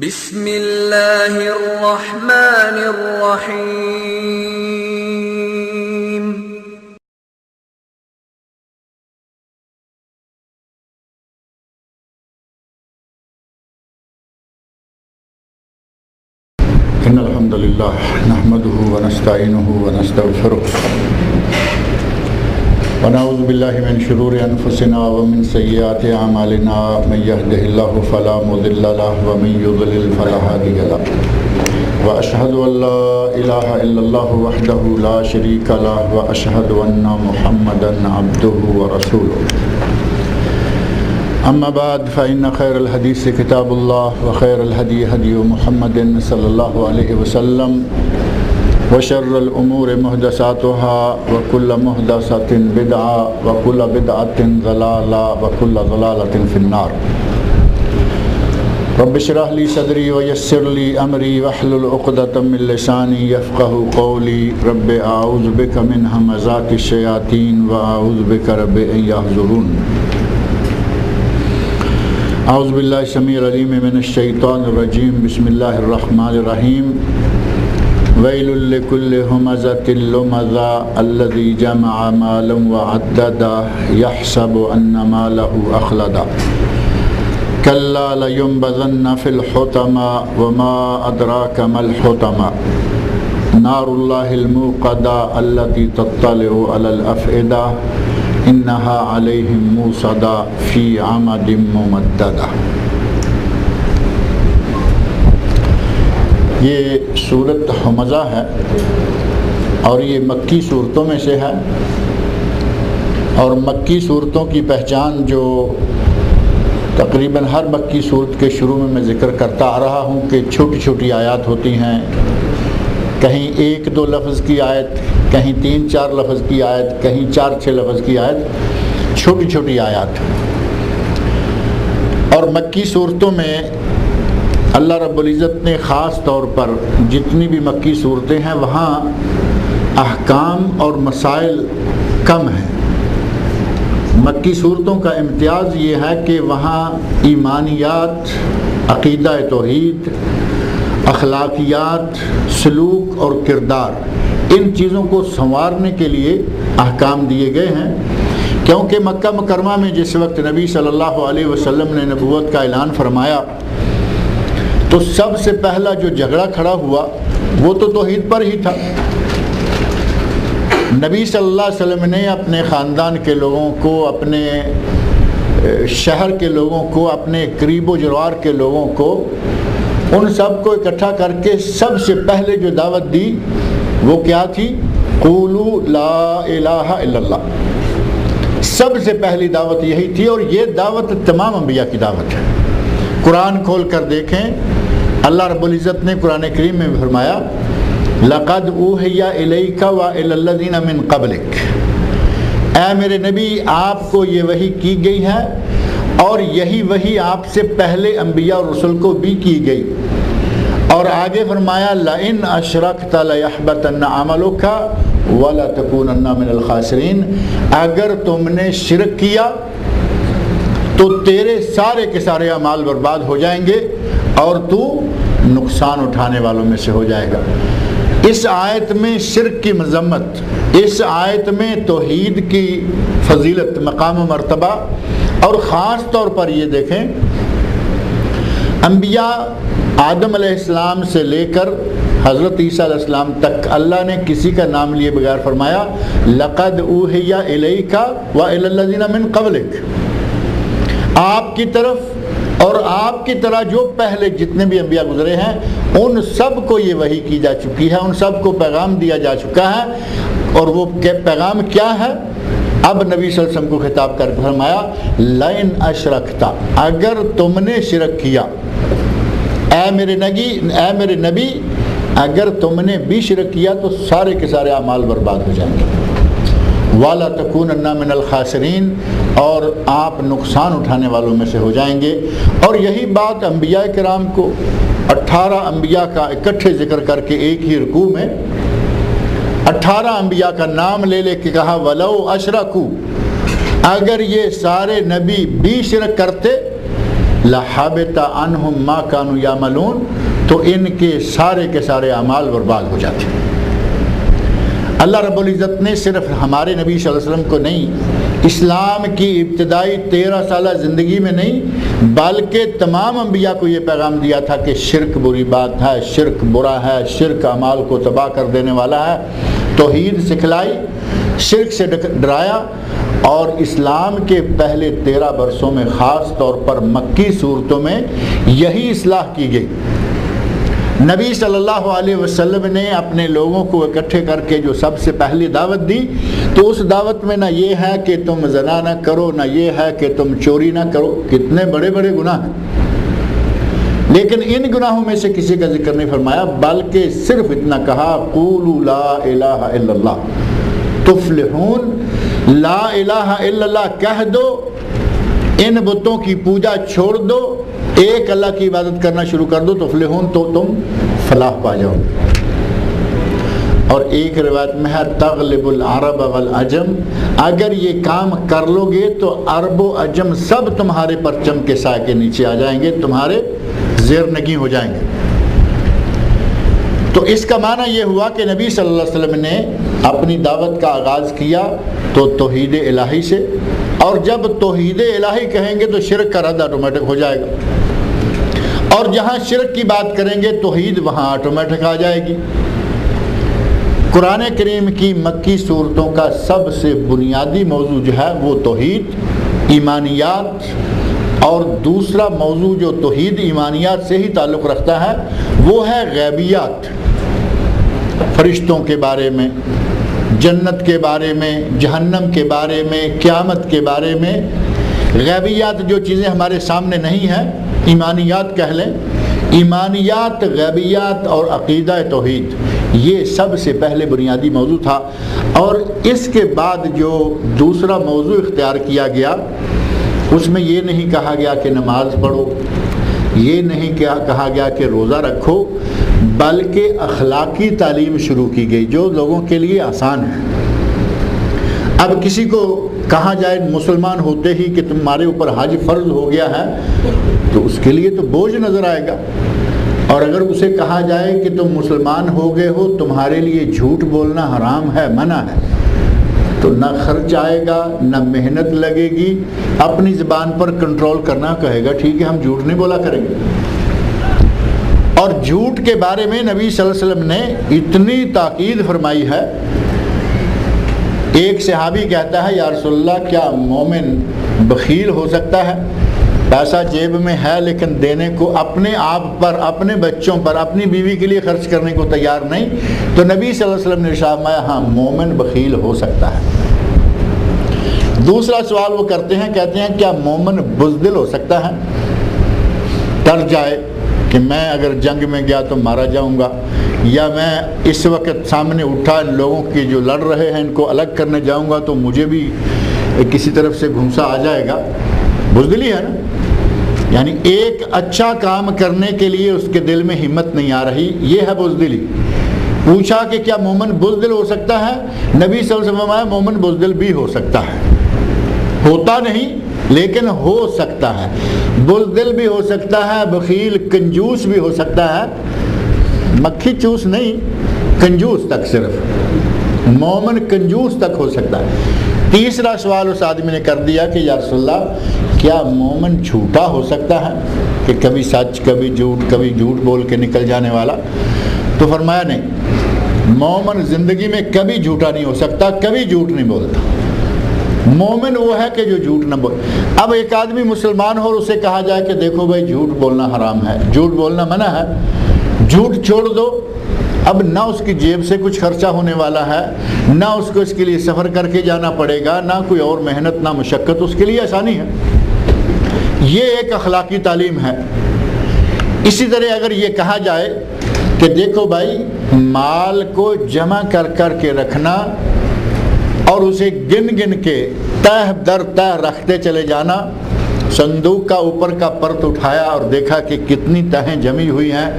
بسم اللہ الرحمن الرحیم۔ ان الحمد للہ نحمده ونستعینه ونستغفره ونعوذ باللہ من شرور انفسنا ومن سیئات اعمالنا من يهده الله فلا مضل له ومن يضلل فلا هادي له واشهد ان لا اله الا الله وحده لا شريك له واشهد ان محمدا عبده ورسوله اما بعد فإن خير الحديث كتاب الله وخير الهدي هدي محمد صلى الله عليه وسلم وشر الأمور محدثاتها وكل محدثة بدعة وكل بدعة ضلالة وكل ضلالة في النار رب اشرح لي صدري ويسر لي أمري واحلل عقدة من لساني يفقهوا قولي رب أعوذ بك من همزات الشياطين وأعوذ بك رب أن يحضرون اعوذ باللہ السمیع العلیم من الشیطان الرجیم بسم اللہ الرحمن الرحیم ویل لکل ہمزۃ لمزہ الذی جمع مالا وعددہ یحسب ان مالہ اخلدہ کلا لینبذن فی الحطمہ وما ادراک ما الحطمہ نار اللہ الموقدہ التي تطلع علی الافئدہ انہا علیہم موصدہ فی عمد ممددہ۔ یہ سورت حمزہ ہے اور یہ مکی صورتوں میں سے ہے، اور مکی صورتوں کی پہچان جو تقریباً ہر مکی صورت کے شروع میں ذکر کرتا آ رہا ہوں کہ چھوٹی چھوٹی آیات ہوتی ہیں، کہیں ایک دو لفظ کی آیت، کہیں تین چار لفظ کی آیت، کہیں چار چھ لفظ کی آیت، چھوٹی چھوٹی آیات۔ اور مکی صورتوں میں اللہ رب العزت نے خاص طور پر جتنی بھی مکی صورتیں ہیں وہاں احکام اور مسائل کم ہیں۔ مکی صورتوں کا امتیاز یہ ہے کہ وہاں ایمانیات، عقیدہ توحید، اخلاقیات، سلوک اور کردار، ان چیزوں کو سنوارنے کے لیے احکام دیے گئے ہیں، کیونکہ مکہ مکرمہ میں جس وقت نبی صلی اللہ علیہ وسلم نے نبوت کا اعلان فرمایا تو سب سے پہلا جو جھگڑا کھڑا ہوا وہ تو توحید پر ہی تھا۔ نبی صلی اللہ علیہ وسلم نے اپنے خاندان کے لوگوں کو، اپنے شہر کے لوگوں کو، اپنے قریب و جوار کے لوگوں کو، ان سب کو اکٹھا کر کے سب سے پہلے جو دعوت دی وہ کیا تھی؟ قولوا لا الہ الا اللہ۔ سب سے پہلی دعوت یہی تھی، اور یہ دعوت تمام انبیاء کی دعوت ہے۔ قرآن کھول کر دیکھیں، اللہ رب العزت نے قرآن کریم میں فرمایا لَقَدْ أُوحِيَ إِلَيْكَ وَإِلَى الَّذِينَ مِن قَبْلِكَ، اے میرے نبی آپ کو یہ وحی کی گئی ہے، اور یہی وحی آپ سے پہلے انبیاء اور رسل کو بھی کی گئی۔ اور آگے فرمایا لَإِنْ أَشْرَكْتَ لَيَحْبَطَنَّ عَمَلُكَ وَلَتَكُونَنَّ مِنَ الْخَاسِرِينَ، اگر تم نے شرک کیا تو تیرے سارے کے سارے اعمال برباد ہو جائیں گے اور تو نقصان اٹھانے والوں میں سے ہو جائے گا۔ اس آیت میں شرک کی مذمت، اس آیت میں توحید کی فضیلت، مقام و مرتبہ، اور خاص طور پر یہ دیکھیں انبیاء آدم علیہ السلام سے لے کر حضرت عیسیٰ علیہ السلام تک اللہ نے کسی کا نام لیے بغیر فرمایا لَقَدْ أُوحِيَ إِلَيْكَ وَإِلَى الَّذِينَ مِن قَبْلِكَ، آپ کی طرف اور آپ کی طرح جو پہلے جتنے بھی انبیاء گزرے ہیں ان سب کو یہ وحی کی جا چکی ہے، ان سب کو پیغام دیا جا چکا ہے۔ اور وہ پیغام کیا ہے؟ اب نبی صلی اللہ علیہ وسلم کو خطاب کر کے فرمایا لَإِنْ أَشْرَكْتَ، اگر تم نے شرک کیا، اے میرے نبی اگر تم نے بھی شرک کیا تو سارے کے سارے اعمال برباد ہو جائیں گے، وَلَتَكُونَنَّ مِنَ الْخَاسِرِينَ، اور آپ نقصان اٹھانے والوں میں سے ہو جائیں گے۔ اور یہی بات انبیاء کرام کو 18 انبیاء کا اکٹھے ذکر کر کے ایک ہی رکوع میں 18 انبیاء کا نام لے لے کے کہا وَلَوْ أَشْرَكُوا، اگر یہ سارے نبی بھی شرک کرتے لحبط عنہم ما کانوا یعملون، تو ان کے سارے اعمال برباد ہو جاتے۔ اللہ رب العزت نے صرف ہمارے نبی صلی اللہ علیہ وسلم کو نہیں، اسلام کی ابتدائی 13 سالہ زندگی میں نہیں، بلکہ تمام انبیاء کو یہ پیغام دیا تھا کہ شرک بری بات ہے، شرک برا ہے، شرک اعمال کو تباہ کر دینے والا ہے۔ توحید سکھلائی، شرک سے ڈرایا، اور اسلام کے پہلے 13 برسوں میں خاص طور پر مکی صورتوں میں یہی اصلاح کی گئی۔ نبی صلی اللہ علیہ وسلم نے اپنے لوگوں کو اکٹھے کر کے جو سب سے پہلی دعوت دی، تو اس دعوت میں نہ یہ ہے کہ تم زنا نہ کرو، نہ یہ ہے کہ تم چوری نہ کرو، کتنے بڑے بڑے گناہ ہیں، لیکن ان گناہوں میں سے کسی کا ذکر نہیں فرمایا، بلکہ صرف اتنا کہا قولوا لا الہ الا اللہ تفلحون، لا الہ الا اللہ کہہ دو، ان بتوں کی پوجا چھوڑ دو، ایک اللہ کی عبادت کرنا شروع کر دو، تفلحون، تو تم فلاح پا جاؤ۔ اور ایک روایت میں ہے تغلب العرب والعجم، اگر یہ کام کر لو گے تو عرب و عجم سب تمہارے پرچم کے سائے کے نیچے آ جائیں گے، تمہارے زیر نگیں ہو جائیں گے۔ تو اس کا معنی یہ ہوا کہ نبی صلی اللہ علیہ وسلم نے اپنی دعوت کا آغاز کیا تو توحید الہی سے، اور جب توحید الہی کہیں گے تو شرک کا رد آٹومیٹک ہو جائے گا، اور جہاں شرک کی بات کریں گے توحید وہاں آٹومیٹک آ جائے گی۔ قرآن کریم کی مکی صورتوں کا سب سے بنیادی موضوع جو ہے وہ توحید، ایمانیات، اور دوسرا موضوع جو توحید ایمانیات سے ہی تعلق رکھتا ہے وہ ہے غیبیات، فرشتوں کے بارے میں، جنت کے بارے میں، جہنم کے بارے میں، قیامت کے بارے میں، غیبیات جو چیزیں ہمارے سامنے نہیں ہیں، ایمانیات کہہ لیں۔ ایمانیات، غیبیات اور عقیدہ توحید، یہ سب سے پہلے بنیادی موضوع تھا، اور اس کے بعد جو دوسرا موضوع اختیار کیا گیا اس میں یہ نہیں کہا گیا کہ نماز پڑھو، یہ نہیں کہا گیا کہ روزہ رکھو، بلکہ اخلاقی تعلیم شروع کی گئی جو لوگوں کے لیے آسان ہے۔ اب کسی کو کہا جائے مسلمان ہوتے ہی کہ تمہارے اوپر حج فرض ہو گیا ہے تو اس کے لیے تو بوجھ نظر آئے گا، اور اگر اسے کہا جائے کہ تم مسلمان ہو گئے ہو، تمہارے لیے جھوٹ بولنا حرام ہے، منع ہے، تو نہ خرچ آئے گا، نہ محنت لگے گی، اپنی زبان پر کنٹرول کرنا، کہے گا ٹھیک ہے ہم جھوٹ نہیں بولا کریں گے۔ اور جھوٹ کے بارے میں نبی صلی اللہ علیہ وسلم نے اتنی تاکید فرمائی ہے۔ ایک صحابی کہتا ہے یا رسول اللہ کیا مومن بخیل ہو سکتا ہے؟ پیسہ جیب میں ہے لیکن دینے کو اپنے آپ پر، اپنے بچوں پر، اپنی بیوی کے لیے خرچ کرنے کو تیار نہیں، تو نبی صلی اللہ علیہ وسلم نے ارشاد فرمایا ہاں مومن بخیل ہو سکتا ہے۔ دوسرا سوال وہ کرتے ہیں، کہتے ہیں کیا مومن بزدل ہو سکتا ہے؟ ڈر جائے کہ میں اگر جنگ میں گیا تو مارا جاؤں گا، یا میں اس وقت سامنے اٹھا ان لوگوں کی جو لڑ رہے ہیں ان کو الگ کرنے جاؤں گا تو مجھے بھی کسی طرف سے گھونسا آ جائے گا، بزدلی ہے نا۔ یعنی ایک اچھا کام کرنے کے لیے اس کے دل میں ہمت نہیں آ رہی، یہ ہے بزدلی۔ پوچھا کہ کیا مومن بزدل ہو سکتا ہے؟ نبی صلی اللہ علیہ وسلم مومن بزدل بھی ہو سکتا ہے، ہوتا نہیں لیکن ہو سکتا ہے، بزدل بھی ہو سکتا ہے، بخیل کنجوس بھی ہو سکتا ہے، مکھی چوس نہیں، کنجوس تک، صرف مومن کنجوس تک ہو سکتا ہے۔ تیسرا سوال اس آدمی نے کر دیا کہ یا رسول اللہ کیا مومن جھوٹا ہو سکتا ہے، کہ کبھی سچ کبھی جھوٹ بول کے نکل جانے والا؟ تو فرمایا نہیں، مومن زندگی میں کبھی جھوٹا نہیں ہو سکتا، کبھی جھوٹ نہیں بولتا۔ مومن وہ ہے کہ جو جھوٹ نہ بول۔ اب ایک آدمی مسلمان ہو اور اسے کہا جائے کہ دیکھو بھائی جھوٹ بولنا حرام ہے، جھوٹ بولنا منع ہے، جھوٹ چھوڑ دو، اب نہ اس کی جیب سے کچھ خرچہ ہونے والا ہے، نہ اس کو اس کے لیے سفر کر کے جانا پڑے گا، نہ کوئی اور محنت نہ مشقت، اس کے لیے آسانی ہے۔ یہ ایک اخلاقی تعلیم ہے۔ اسی طرح اگر یہ کہا جائے کہ دیکھو بھائی مال کو جمع کر کر کے رکھنا اور اسے گن گن کے تہ در تہ رکھتے چلے جانا، صندوق کا اوپر کا پرت اٹھایا اور دیکھا کہ کتنی تہیں جمی ہوئی ہیں،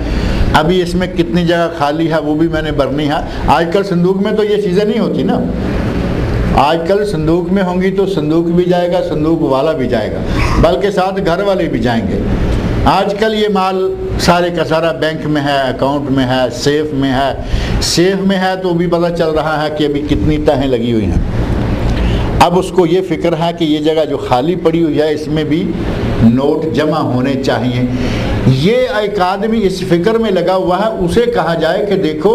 ابھی اس میں کتنی جگہ خالی ہے وہ بھی میں نے بھرنی ہے۔ آج کل صندوق میں تو یہ چیزیں نہیں ہوتی نا، آج کل صندوق میں ہوں گی تو صندوق بھی جائے گا، صندوق والا بھی جائے گا، بلکہ ساتھ گھر والے بھی جائیں گے۔ آج کل یہ مال سارے کا سارا بینک میں ہے، اکاؤنٹ میں ہے، سیف میں ہے۔ سیف میں ہے تو بھی پتہ چل رہا ہے کہ ابھی کتنی تہیں لگی ہوئی ہیں۔ اب اس کو یہ فکر ہے کہ یہ جگہ جو خالی پڑی ہوئی ہے اس میں بھی نوٹ جمع ہونے چاہیے۔ یہ ایک آدمی اس فکر میں لگا ہوا ہے، اسے کہا جائے کہ دیکھو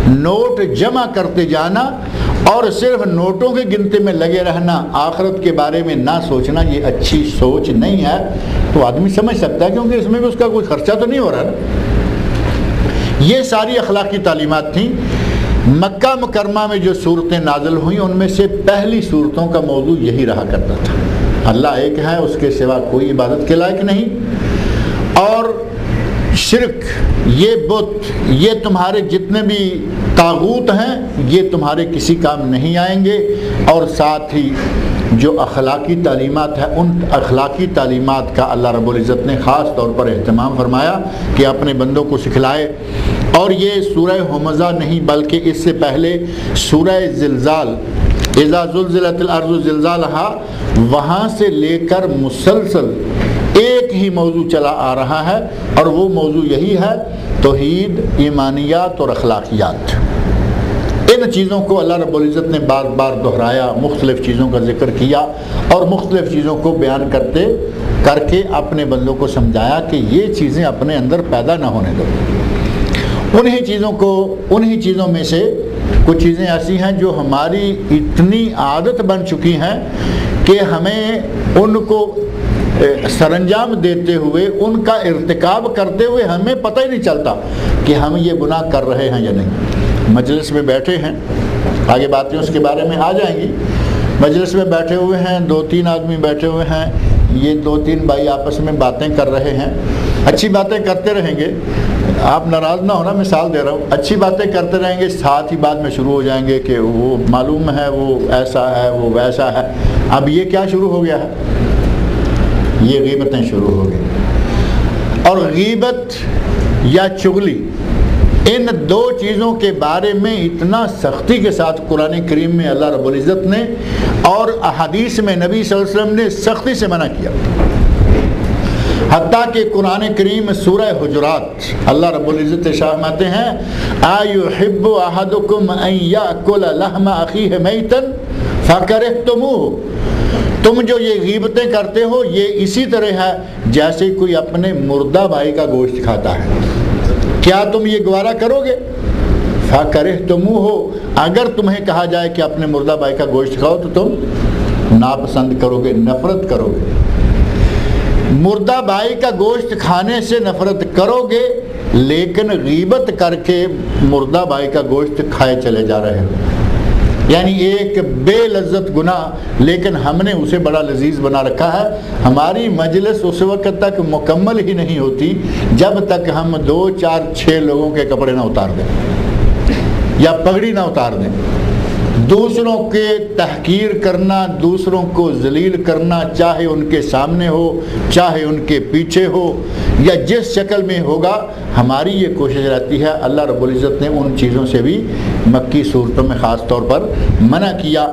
نوٹ جمع کرتے جانا اور صرف نوٹوں کے گنتے میں لگے رہنا، آخرت کے بارے میں نہ سوچنا، یہ اچھی سوچ نہیں ہے۔ تو آدمی سمجھ سکتا ہے کیونکہ اس میں بھی اس کا کوئی خرچہ تو نہیں ہو رہا نا۔ یہ ساری اخلاقی تعلیمات تھیں۔ مکہ مکرمہ میں جو صورتیں نازل ہوئیں ان میں سے پہلی صورتوں کا موضوع یہی رہا کرتا تھا، اللہ ایک ہے، اس کے سوا کوئی عبادت کے لائق نہیں، اور شرک، یہ بت، یہ تمہارے جتنے بھی طاغوت ہیں یہ تمہارے کسی کام نہیں آئیں گے، اور ساتھ ہی جو اخلاقی تعلیمات ہیں ان اخلاقی تعلیمات کا اللہ رب العزت نے خاص طور پر اہتمام فرمایا کہ اپنے بندوں کو سکھلائے۔ اور یہ سورہ ہمزہ نہیں بلکہ اس سے پہلے سورہ زلزال، اذا زلزلت الارض زلزالہا، وہاں سے لے کر مسلسل ایک ہی موضوع چلا آ رہا ہے، اور وہ موضوع یہی ہے توحید، ایمانیات اور اخلاقیات۔ ان چیزوں کو اللہ رب العزت نے بار بار دہرایا، مختلف چیزوں کا ذکر کیا اور مختلف چیزوں کو بیان کر کے اپنے بندوں کو سمجھایا کہ یہ چیزیں اپنے اندر پیدا نہ ہونے دو۔ انہی چیزوں میں سے کچھ چیزیں ایسی ہیں جو ہماری اتنی عادت بن چکی ہیں کہ ہمیں ان کو سر انجام دیتے ہوئے، ان کا ارتکاب کرتے ہوئے ہمیں پتہ ہی نہیں چلتا کہ ہم یہ گناہ کر رہے ہیں یا نہیں۔ مجلس میں بیٹھے ہیں، آگے باتیں اس کے بارے میں آ جائیں گی۔ مجلس میں بیٹھے ہوئے ہیں، 2-3 آدمی بیٹھے ہوئے ہیں، یہ 2-3 بھائی آپس میں باتیں کر رہے ہیں، اچھی باتیں کرتے رہیں گے، آپ ناراض نہ ہونا، مثال دے رہا ہوں، اچھی باتیں کرتے رہیں گے، ساتھ ہی بعد میں شروع ہو جائیں گے کہ وہ معلوم ہے، وہ ایسا ہے، وہ ویسا ہے۔ اب یہ کیا شروع ہو گیا ہے؟ یہ غیبتیں شروع ہو گئی۔ اور غیبت یا چغلی، ان دو چیزوں کے بارے میں اتنا سختی کے ساتھ قرآن کریم میں اللہ رب العزت نے اور احادیث میں نبی صلی اللہ علیہ وسلم نے سختی سے منع کیا، حتیٰ کہ قرآن کریم سورہ حجرات اللہ رب العزت فرماتے ہیں اَيُحِبُّ أَحَدُكُمْ أَن يَأْكُلَ لَحْمَ أَخِيهِ مَيْتًا فَكَرِهْتُمُوهُ، تم جو یہ غیبتیں کرتے ہو یہ اسی طرح ہے جیسے کوئی اپنے مردہ بھائی کا گوشت کھاتا ہے، کیا تم یہ گوارا کرو گے؟ فَكَرِهْتُمُوهُ، اگر تمہیں کہا جائے کہ اپنے مردہ بھائی کا گوشت کھاؤ تو تم ناپسند کرو گے، نفرت کرو گے۔ مردہ بھائی کا گوشت کھانے سے نفرت کرو گے، لیکن غیبت کر کے مردہ بھائی کا گوشت کھائے چلے جا رہے ہو، یعنی ایک بے لذت گناہ، لیکن ہم نے اسے بڑا لذیذ بنا رکھا ہے۔ ہماری مجلس اس وقت تک مکمل ہی نہیں ہوتی جب تک ہم 2 4 6 لوگوں کے کپڑے نہ اتار دیں یا پگڑی نہ اتار دیں۔ دوسروں کے تحقیر کرنا، دوسروں کو ذلیل کرنا، چاہے ان کے سامنے ہو چاہے ان کے پیچھے ہو یا جس شکل میں ہوگا، ہماری یہ کوشش رہتی ہے۔ اللہ رب العزت نے ان چیزوں سے بھی مکی صورتوں میں خاص طور پر منع کیا۔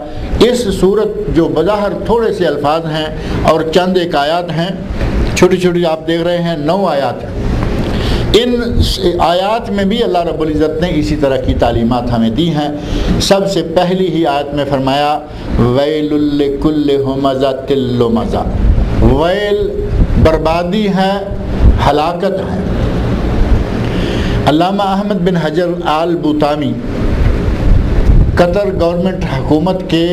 اس صورت جو بظاہر تھوڑے سے الفاظ ہیں اور چند ایک آیات ہیں، چھوٹی چھوٹی آپ دیکھ رہے ہیں، 9 آیات ہیں، ان آیات میں بھی اللہ رب العزت نے اسی طرح کی تعلیمات ہمیں دی ہیں۔ سب سے پہلی ہی آیت میں فرمایا ویل لکل ہمزۃ لمزہ، ویل بربادی ہے، ہلاکت ہے۔ علامہ احمد بن حجر آل بوتامی قطر گورنمنٹ حکومت کے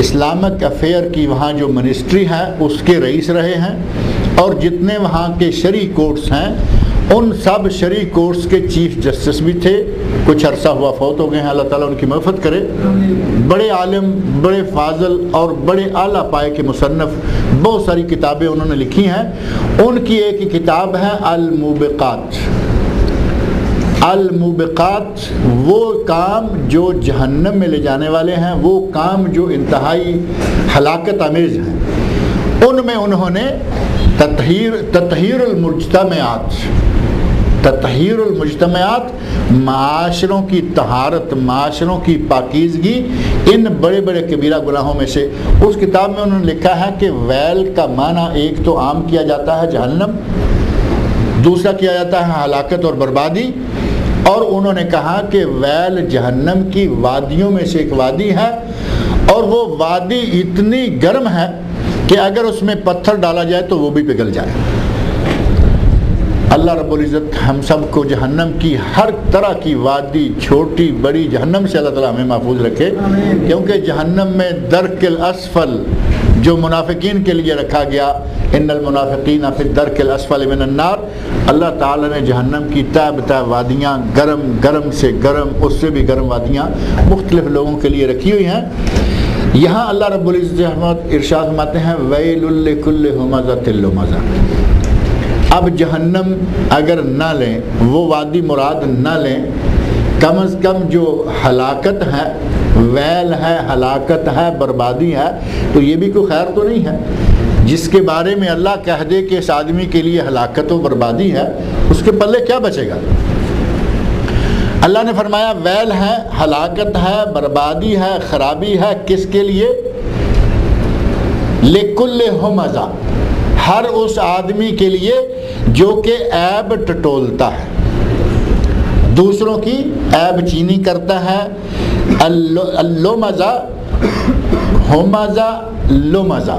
اسلامک افیئر کی وہاں جو منسٹری ہے اس کے رئیس رہے ہیں، اور جتنے وہاں کے شرعی کورٹس ہیں ان سب شرعی کورٹس کے چیف جسٹس بھی تھے، کچھ عرصہ ہوا فوت ہو گئے ہیں، اللہ تعالیٰ ان کی مغفرت کرے۔ بڑے عالم، بڑے فاضل اور بڑے اعلیٰ پائے کے مصنف، بہت ساری کتابیں انہوں نے لکھی ہیں۔ ان کی ایک کتاب ہے الموبقات۔ الموبقات، وہ کام جو جہنم میں لے جانے والے ہیں، وہ کام جو انتہائی ہلاکت آمیز ہیں، ان میں انہوں نے تطہیر المجتمعات، تطہیر المجتمعات، معاشروں کی طہارت، معاشروں کی پاکیزگی ان بڑے بڑے کبیرہ گناہوں میں سے۔ اس کتاب میں انہوں نے لکھا ہے کہ ویل کا معنی ایک تو عام کیا جاتا ہے جہنم، دوسرا کیا جاتا ہے ہلاکت اور بربادی، اور انہوں نے کہا کہ ویل جہنم کی وادیوں میں سے ایک وادی ہے، اور وہ وادی اتنی گرم ہے کہ اگر اس میں پتھر ڈالا جائے تو وہ بھی پگھل جائے۔ اللہ رب العزت ہم سب کو جہنم کی ہر طرح کی وادی، چھوٹی بڑی، جہنم سے اللہ تعالیٰ ہمیں محفوظ رکھے، کیونکہ جہنم میں درک الاسفل جو منافقین کے لیے رکھا گیا، ان المنافقین فی الدرک الاسفل من النار، اللہ تعالیٰ نے جہنم کی تہ بتہ وادیاں، گرم گرم سے گرم، اس سے بھی گرم وادیاں مختلف لوگوں کے لیے رکھی ہوئی ہیں۔ یہاں اللہ رب العزت ارشاد فرماتے ہیں ویل لکل ہمزۃ لمزہ۔ اب جہنم اگر نہ لیں، وہ وادی مراد نہ لیں، کم از کم جو ہلاکت ہے، ویل ہے، ہلاکت ہے، بربادی ہے، تو یہ بھی کوئی خیر تو نہیں ہے۔ جس کے بارے میں اللہ کہہ دے کہ اس آدمی کے لیے ہلاکت و بربادی ہے، اس کے پلے کیا بچے گا؟ اللہ نے فرمایا ویل ہے، ہلاکت ہے، بربادی ہے، خرابی ہے، کس کے لیے؟ لکل ہمزہ، ہر اس آدمی کے لیے جو کہ عیب ٹٹولتا ہے، دوسروں کی عیب چینی کرتا ہے۔ اللمزہ، ہمزہ، لمزہ،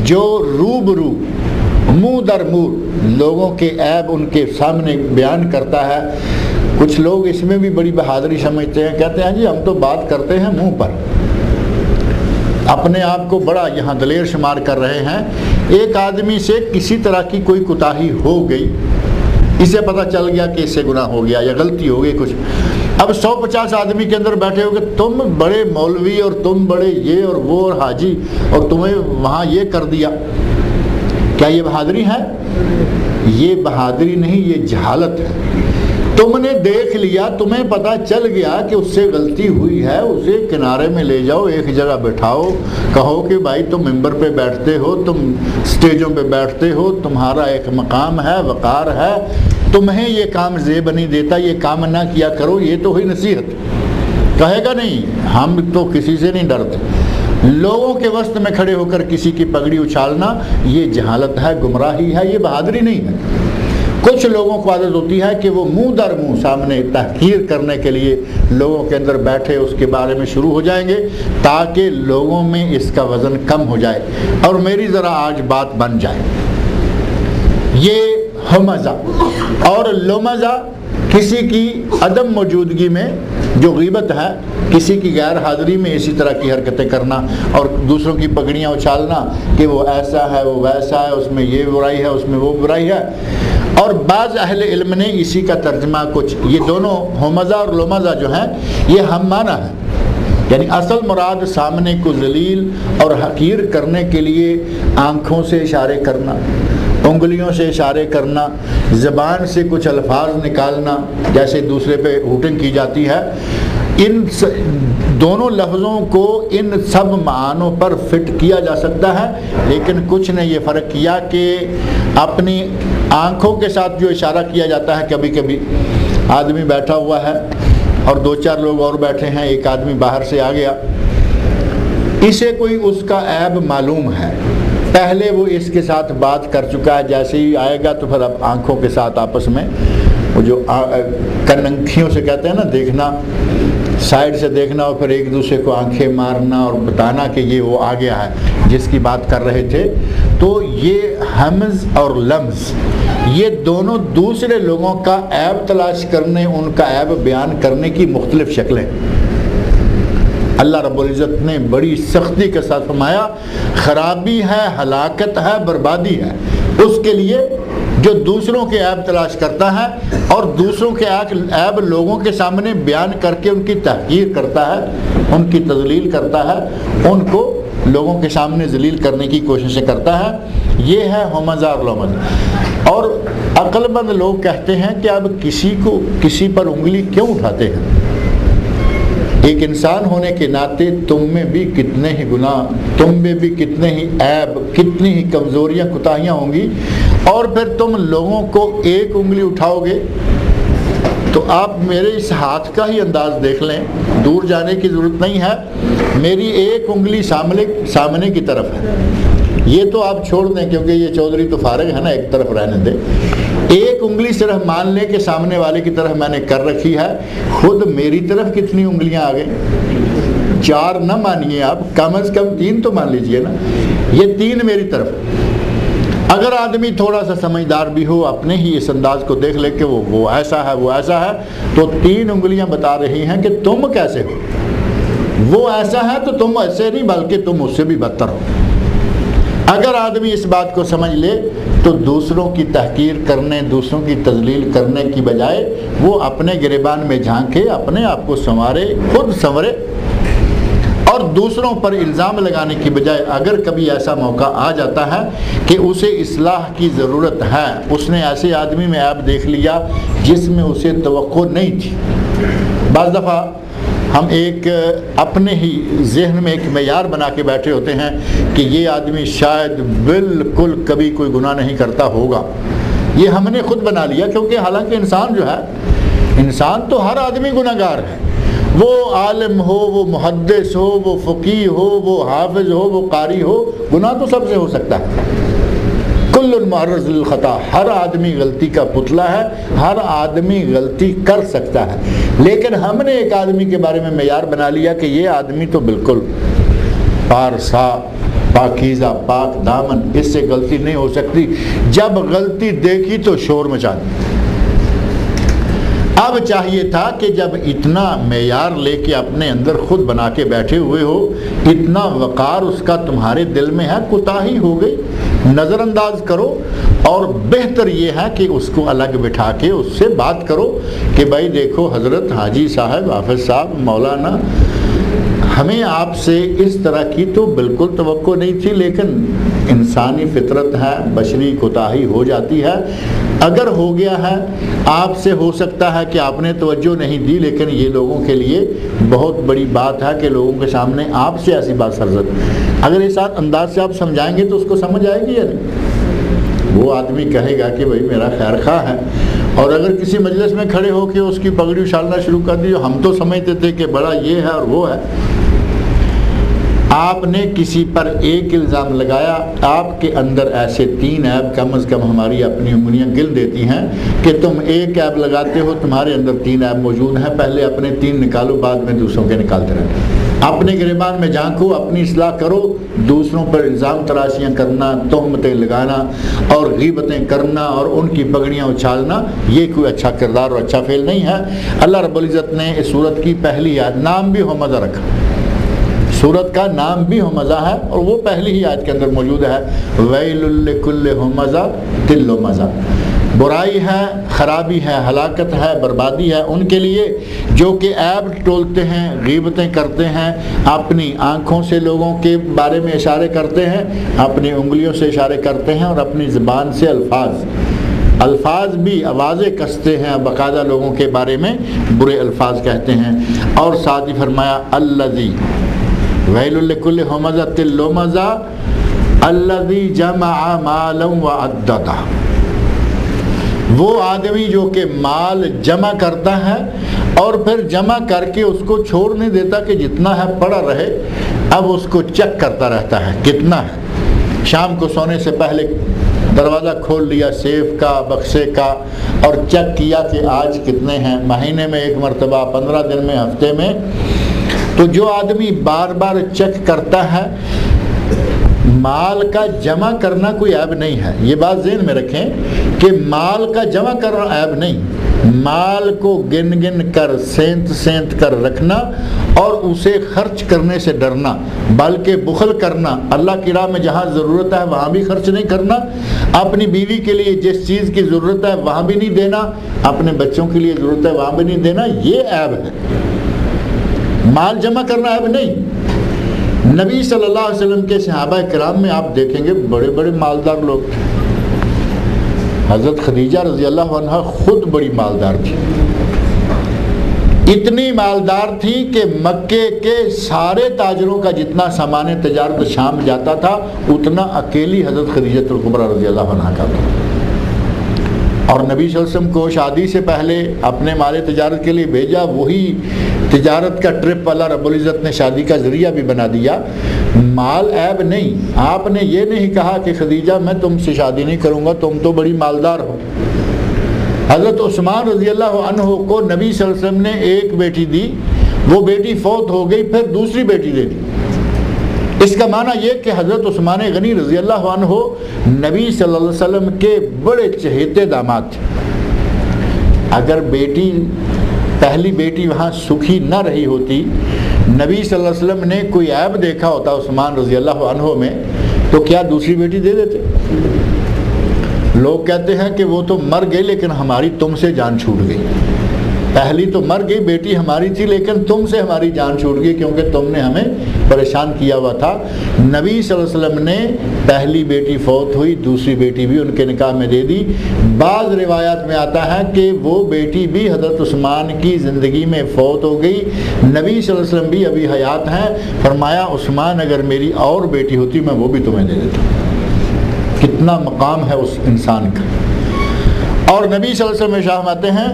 جو روبرو، منہ در منہ لوگوں کے عیب ان کے سامنے بیان کرتا ہے۔ کچھ لوگ اس میں بھی بڑی بہادری سمجھتے ہیں، کہتے ہیں جی ہم تو بات کرتے ہیں منہ پر، اپنے آپ کو بڑا یہاں دلیر شمار کر رہے ہیں۔ ایک آدمی سے کسی طرح کی کوئی کوتاہی ہو گئی، اسے پتہ چل گیا کہ اس سے گناہ ہو گیا یا غلطی ہو گئی کچھ، اب 150 آدمی کے اندر بیٹھے ہو کہ تم بڑے مولوی اور تم بڑے یہ اور وہ اور حاجی اور تمہیں وہاں یہ کر دیا، کیا یہ بہادری ہے؟ یہ بہادری نہیں، یہ جہالت ہے۔ تم نے دیکھ لیا، تمہیں پتہ چل گیا کہ اس سے غلطی ہوئی ہے، اسے کنارے میں لے جاؤ، ایک جگہ بٹھاؤ، کہو کہ بھائی تم ممبر پہ بیٹھتے ہو، تم سٹیجوں پہ بیٹھتے ہو، تمہارا ایک مقام ہے، وقار ہے، تمہیں یہ کام زیب نہیں دیتا، یہ کام نہ کیا کرو، یہ تو ہوئی نصیحت۔ کہے گا نہیں، ہم تو کسی سے نہیں ڈرتے۔ لوگوں کے وسط میں کھڑے ہو کر کسی کی پگڑی اچھالنا یہ جہالت ہے، گمراہی ہے، یہ بہادری نہیں ہے۔ کچھ لوگوں کو عادت ہوتی ہے کہ وہ منہ در منہ سامنے تحقیر کرنے کے لیے لوگوں کے اندر بیٹھے اس کے بارے میں شروع ہو جائیں گے تاکہ لوگوں میں اس کا وزن کم ہو جائے اور میری ذرا آج بات بن جائے۔ یہ ہمزہ اور لمزہ، کسی کی عدم موجودگی میں جو غیبت ہے، کسی کی غیر حاضری میں اسی طرح کی حرکتیں کرنا اور دوسروں کی پگڑیاں اچھالنا کہ وہ ایسا ہے، وہ ویسا ہے، اس میں یہ برائی ہے، اس میں وہ برائی ہے۔ اور بعض اہل علم نے اسی کا ترجمہ کچھ، یہ دونوں ہمزہ اور لمزہ جو ہیں یہ ہم معنی ہے، یعنی اصل مراد سامنے کو ذلیل اور حقیر کرنے کے لیے آنکھوں سے اشارے کرنا، انگلیوں سے اشارے کرنا، زبان سے کچھ الفاظ نکالنا جیسے دوسرے پہ ہوٹنگ کی جاتی ہے، ان دونوں لفظوں کو ان سب معانوں پر فٹ کیا جا سکتا ہے، لیکن کچھ نے یہ فرق کیا کہ اپنی آنکھوں کے ساتھ جو اشارہ کیا جاتا ہے، کبھی کبھی آدمی بیٹھا ہوا ہے اور 2-4 لوگ اور بیٹھے ہیں، ایک آدمی باہر سے آ گیا، اسے کوئی اس کا عیب معلوم ہے، پہلے وہ اس کے ساتھ بات کر چکا ہے، جیسے ہی آئے گا تو پھر اب آنکھوں کے ساتھ آپس میں وہ جو کننکھیوں سے کہتے ہیں نا، دیکھنا، سائیڈ سے دیکھنا اور پھر ایک دوسرے کو آنکھیں مارنا اور بتانا کہ یہ وہ آ گیا ہے جس کی بات کر رہے تھے۔ تو یہ ہمز اور لمز، یہ دونوں دوسرے لوگوں کا عیب تلاش کرنے، ان کا عیب بیان کرنے کی مختلف شکلیں۔ اللہ رب العزت نے بڑی سختی کے ساتھ فرمایا خرابی ہے، ہلاکت ہے، بربادی ہے اس کے لیے جو دوسروں کے عیب تلاش کرتا ہے اور دوسروں کے عیب لوگوں کے سامنے بیان کر کے ان کی تحقیر کرتا ہے، ان کی تذلیل کرتا ہے، ان کو لوگوں کے سامنے ذلیل کرنے کی کوششیں کرتا ہے۔ یہ ہے ہمزہ اور لمزہ۔ اور عقل مند لوگ کہتے ہیں کہ اب کسی پر انگلی کیوں اٹھاتے ہیں؟ ایک انسان ہونے کے ناطے تم میں بھی کتنے ہی گناہ، تم میں بھی کتنے ہی عیب، کتنی ہی کمزوریاں، کوتاہیاں ہوں گی، اور پھر تم لوگوں کو ایک انگلی اٹھاؤ گے تو آپ میرے اس ہاتھ کا ہی انداز دیکھ لیں، دور جانے کی ضرورت نہیں ہے، میری ایک انگلی سامنے کی طرف ہے، یہ تو آپ چھوڑ دیں کیونکہ یہ چودھری تو فارغ ہے نا، ایک طرف رہنے دیں، ایک انگلی صرف مان لیں کہ سامنے والے کی طرف میں نے کر رکھی ہے، خود میری طرف کتنی انگلیاں آ گئیں؟ 4 نہ مانیے آپ، کم از کم 3 تو مان لیجئے نا، یہ 3 میری طرف ہے۔ اگر آدمی تھوڑا سا سمجھدار بھی ہو، اپنے ہی اس انداز کو دیکھ لے کہ وہ ایسا ہے، وہ ایسا ہے، تو 3 انگلیاں بتا رہی ہیں کہ تم کیسے ہو، وہ ایسا ہے تو تم ایسے نہیں بلکہ تم اس سے بھی بدتر ہو۔ اگر آدمی اس بات کو سمجھ لے تو دوسروں کی تحقیر کرنے، دوسروں کی تذلیل کرنے کی بجائے وہ اپنے گریبان میں جھانکے، اپنے آپ کو سنوارے، خود سنورے، اور دوسروں پر الزام لگانے کی بجائے اگر کبھی ایسا موقع آ جاتا ہے کہ اسے اصلاح کی ضرورت ہے، اس نے ایسے آدمی میں عیب دیکھ لیا جس میں اسے توقع نہیں تھی۔ بعض دفعہ ہم ایک اپنے ہی ذہن میں ایک معیار بنا کے بیٹھے ہوتے ہیں کہ یہ آدمی شاید بالکل کبھی کوئی گناہ نہیں کرتا ہوگا، یہ ہم نے خود بنا لیا، کیونکہ حالانکہ انسان جو ہے، انسان تو ہر آدمی گناہ گار ہے، وہ عالم ہو، وہ محدث ہو، وہ فقیہ ہو، وہ حافظ ہو، وہ قاری ہو، گناہ تو سب سے ہو سکتا ہے۔ کل معرض للخطا، ہر آدمی غلطی کا پتلا ہے، ہر آدمی غلطی کر سکتا ہے، لیکن ہم نے ایک آدمی کے بارے میں معیار بنا لیا کہ یہ آدمی تو بالکل پارسا، پاکیزہ، پاک دامن، اس سے غلطی نہیں ہو سکتی، جب غلطی دیکھی تو شور مچا دی۔ اب چاہیے تھا کہ جب اتنا معیار لے کے اپنے اندر خود بنا کے بیٹھے ہوئے ہو، اتنا وقار اس کا تمہارے دل میں ہے، کوتاہی ہو گئی، نظر انداز کرو، اور بہتر یہ ہے کہ اس کو الگ بٹھا کے اس سے بات کرو کہ بھائی دیکھو حضرت، حاجی صاحب، حافظ صاحب، مولانا، ہمیں آپ سے اس طرح کی تو بالکل توقع نہیں تھی، لیکن انسانی فطرت ہے، بشری کوتاہی ہو جاتی ہے، اگر ہو گیا ہے، آپ سے ہو سکتا ہے کہ آپ نے توجہ نہیں دی، لیکن یہ لوگوں کے لیے بہت بڑی بات ہے کہ لوگوں کے سامنے آپ سے ایسی بات سرزد، اگر اس انداز سے آپ سمجھائیں گے تو اس کو سمجھ آئے گی یا نہیں؟ وہ آدمی کہے گا کہ بھائی میرا خیر خواہ ہے، اور اگر کسی مجلس میں کھڑے ہو کے اس کی پگڑی اچھالنا شروع کر دی، ہم تو سمجھتے تھے کہ بڑا یہ ہے اور وہ ہے، آپ نے کسی پر ایک الزام لگایا، آپ کے اندر ایسے 3 عیب کم از کم ہماری اپنی انگلیاں گن دیتی ہیں کہ تم ایک عیب لگاتے ہو، تمہارے اندر 3 عیب موجود ہیں، پہلے اپنے 3 نکالو، بعد میں دوسروں کے نکالتے رہتے۔ اپنے گریبان میں جھانکو، اپنی اصلاح کرو، دوسروں پر الزام تراشیاں کرنا، تہمتیں لگانا اور غیبتیں کرنا اور ان کی پگڑیاں اچھالنا، یہ کوئی اچھا کردار اور اچھا فعل نہیں ہے۔ اللہ رب العزت نے اس سورت کی پہلی آیت، نام بھی ہمزہ رکھا، سورت کا نام بھی ہمزہ ہے، اور وہ پہلی ہی آیت کے اندر موجود ہے، ویل لکل ہمزہ لمزہ، برائی ہے، خرابی ہے، ہلاکت ہے، بربادی ہے ان کے لیے جو کہ عیب ٹولتے ہیں، غیبتیں کرتے ہیں، اپنی آنکھوں سے لوگوں کے بارے میں اشارے کرتے ہیں، اپنی انگلیوں سے اشارے کرتے ہیں، اور اپنی زبان سے الفاظ بھی آوازیں کستے ہیں، باقاعدہ لوگوں کے بارے میں برے الفاظ کہتے ہیں۔ اور ساتھ ہی فرمایا الذی ویل لکل ہمزۃ لمزہ الذی جمع مالا وعددہ، وہ آدمی جو کہ مال جمع کرتا ہے اور پھر جمع کر کے اس کو چھوڑ نہیں دیتا کہ جتنا ہے پڑا رہے، اب اس کو چیک کرتا رہتا ہے کتنا ہے، شام کو سونے سے پہلے دروازہ کھول لیا سیف کا، بکسے کا، اور چیک کیا کہ آج کتنے ہیں، مہینے میں 1 مرتبہ، 15 دن میں، ہفتے میں۔ تو جو آدمی بار بار چیک کرتا ہے، مال کا جمع کرنا کوئی عیب نہیں ہے، یہ بات ذہن میں رکھیں کہ مال کا جمع کرنا عیب نہیں، مال کو گن گن کر سینت کر رکھنا اور اسے خرچ کرنے سے ڈرنا، بلکہ بخل کرنا، اللہ کی راہ میں جہاں ضرورت ہے وہاں بھی خرچ نہیں کرنا، اپنی بیوی کے لیے جس چیز کی ضرورت ہے وہاں بھی نہیں دینا، اپنے بچوں کے لیے ضرورت ہے وہاں بھی نہیں دینا، یہ عیب ہے۔ مال جمع کرنا عیب نہیں۔ نبی صلی اللہ علیہ وسلم کے صحابہ کرام میں آپ دیکھیں گے بڑے بڑے مالدار لوگ تھے، حضرت خدیجہ رضی اللہ عنہ خود بڑی مالدار تھی، اتنی مالدار تھی کہ مکے کے سارے تاجروں کا جتنا سامان تجارت شام جاتا تھا اتنا اکیلی حضرت خدیجہ الکبریٰ رضی اللہ عنہا کا تھا. اور نبی صلی اللہ علیہ وسلم کو شادی سے پہلے اپنے مال تجارت کے لیے بھیجا، وہی تجارت کا ٹرپ اللہ رب العزت نے شادی کا ذریعہ بھی بنا دیا. مال عیب نہیں، آپ نے یہ نہیں کہا کہ خدیجہ میں تم سے شادی نہیں کروں گا، تم تو بڑی مالدار ہو. حضرت عثمان رضی اللہ عنہ کو نبی صلی اللہ علیہ وسلم نے ایک بیٹی دی، وہ بیٹی فوت ہو گئی، پھر دوسری بیٹی دے دی. اس کا معنی یہ کہ حضرت عثمان غنی رضی اللہ عنہ نبی صلی اللہ علیہ وسلم کے بڑے چہیتے داماد تھے. اگر بیٹی پہلی بیٹی وہاں سکھی نہ رہی ہوتی، نبی صلی اللہ علیہ وسلم نے کوئی عیب دیکھا ہوتا عثمان رضی اللہ عنہ میں، تو کیا دوسری بیٹی دے دیتے؟ لوگ کہتے ہیں کہ وہ تو مر گئی لیکن ہماری تم سے جان چھوٹ گئی. پہلی تو مر گئی بیٹی ہماری تھی لیکن تم سے ہماری جان چھوٹ گئی کیونکہ تم نے ہمیں پریشان کیا ہوا تھا. نبی صلی اللہ علیہ وسلم نے پہلی بیٹی فوت ہوئی، دوسری بیٹی بھی ان کے نکاح میں دے دی. بعض روایات میں آتا ہے کہ وہ بیٹی بھی حضرت عثمان کی زندگی میں فوت ہو گئی، نبی صلی اللہ علیہ وسلم بھی ابھی حیات ہیں. فرمایا عثمان اگر میری اور بیٹی ہوتی میں وہ بھی تمہیں دے دیتا. کتنا مقام ہے اس انسان کا. اور نبی صلی اللہ علیہ وسلم ارشاد فرماتے ہیں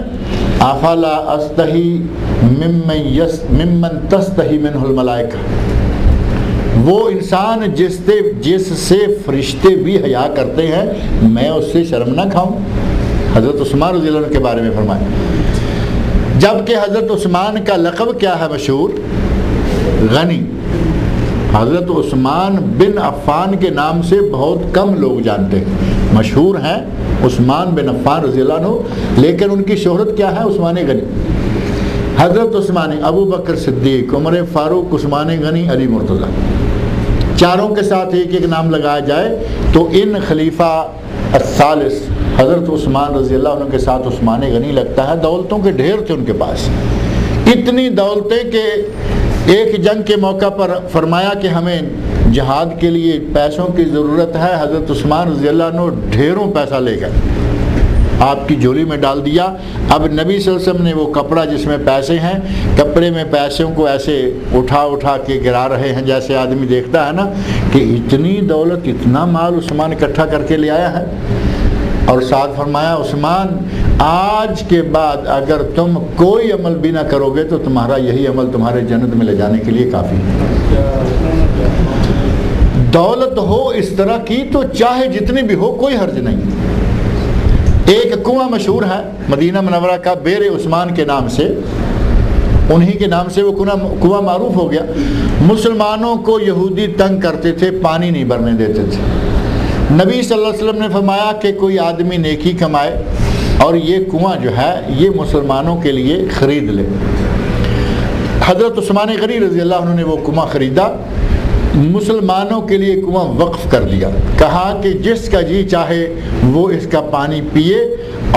افلا استحی ممن تستحی منہ الملائکہ، وہ انسان جس سے فرشتے بھی حیا کرتے ہیں میں اس سے شرم نہ کھاؤں. حضرت عثمان رضی اللہ عنہ کے بارے میں فرمایا. جبکہ حضرت عثمان کا لقب کیا ہے مشہور؟ غنی. حضرت عثمان بن عفان کے نام سے بہت کم لوگ جانتے ہیں. مشہور ہیں عثمان بن عفان رضی اللہ عنہ، لیکن ان کی شہرت کیا ہے؟ عثمان غنی. حضرت عثمان، ابو بکر صدیق، عمر فاروق، عثمان غنی، علی مرتضیٰ، چاروں کے ساتھ ایک ایک نام لگایا جائے تو ان خلیفہ الثالث حضرت عثمان رضی اللہ عنہ کے ساتھ عثمان غنی لگتا ہے. دولتوں کے ڈھیر تھے ان کے پاس، اتنی دولتیں کہ ایک جنگ کے موقع پر فرمایا کہ ہمیں جہاد کے لیے پیسوں کی ضرورت ہے. حضرت عثمان رضی اللہ عنہ ڈھیروں پیسہ لے گئے، آپ کی جھولی میں ڈال دیا. اب نبی صلی اللہ علیہ وسلم نے وہ کپڑا جس میں پیسے ہیں، کپڑے میں پیسوں کو ایسے اٹھا اٹھا کے گرا رہے ہیں جیسے آدمی دیکھتا ہے نا کہ اتنی دولت، اتنا مال عثمان اکٹھا کر کے لے آیا ہے. اور ساتھ فرمایا عثمان آج کے بعد اگر تم کوئی عمل بھی نہ کرو گے تو تمہارا یہی عمل تمہارے جنت میں لے جانے کے لیے کافی ہے. دولت ہو اس طرح کی تو چاہے جتنی بھی ہو کوئی حرج نہیں. ایک کنواں مشہور ہے مدینہ منورہ کا بیر عثمان کے نام سے، انہی کے نام سے وہ کنواں معروف ہو گیا. مسلمانوں کو یہودی تنگ کرتے تھے، پانی نہیں بھرنے دیتے تھے. نبی صلی اللہ علیہ وسلم نے فرمایا کہ کوئی آدمی نیکی کمائے اور یہ کنواں جو ہے یہ مسلمانوں کے لیے خرید لے. حضرت عثمان غنی رضی اللہ عنہ نے وہ کنواں خریدا، مسلمانوں کے لیے کنواں وقف کر دیا. کہا کہ جس کا جی چاہے وہ اس کا پانی پیے،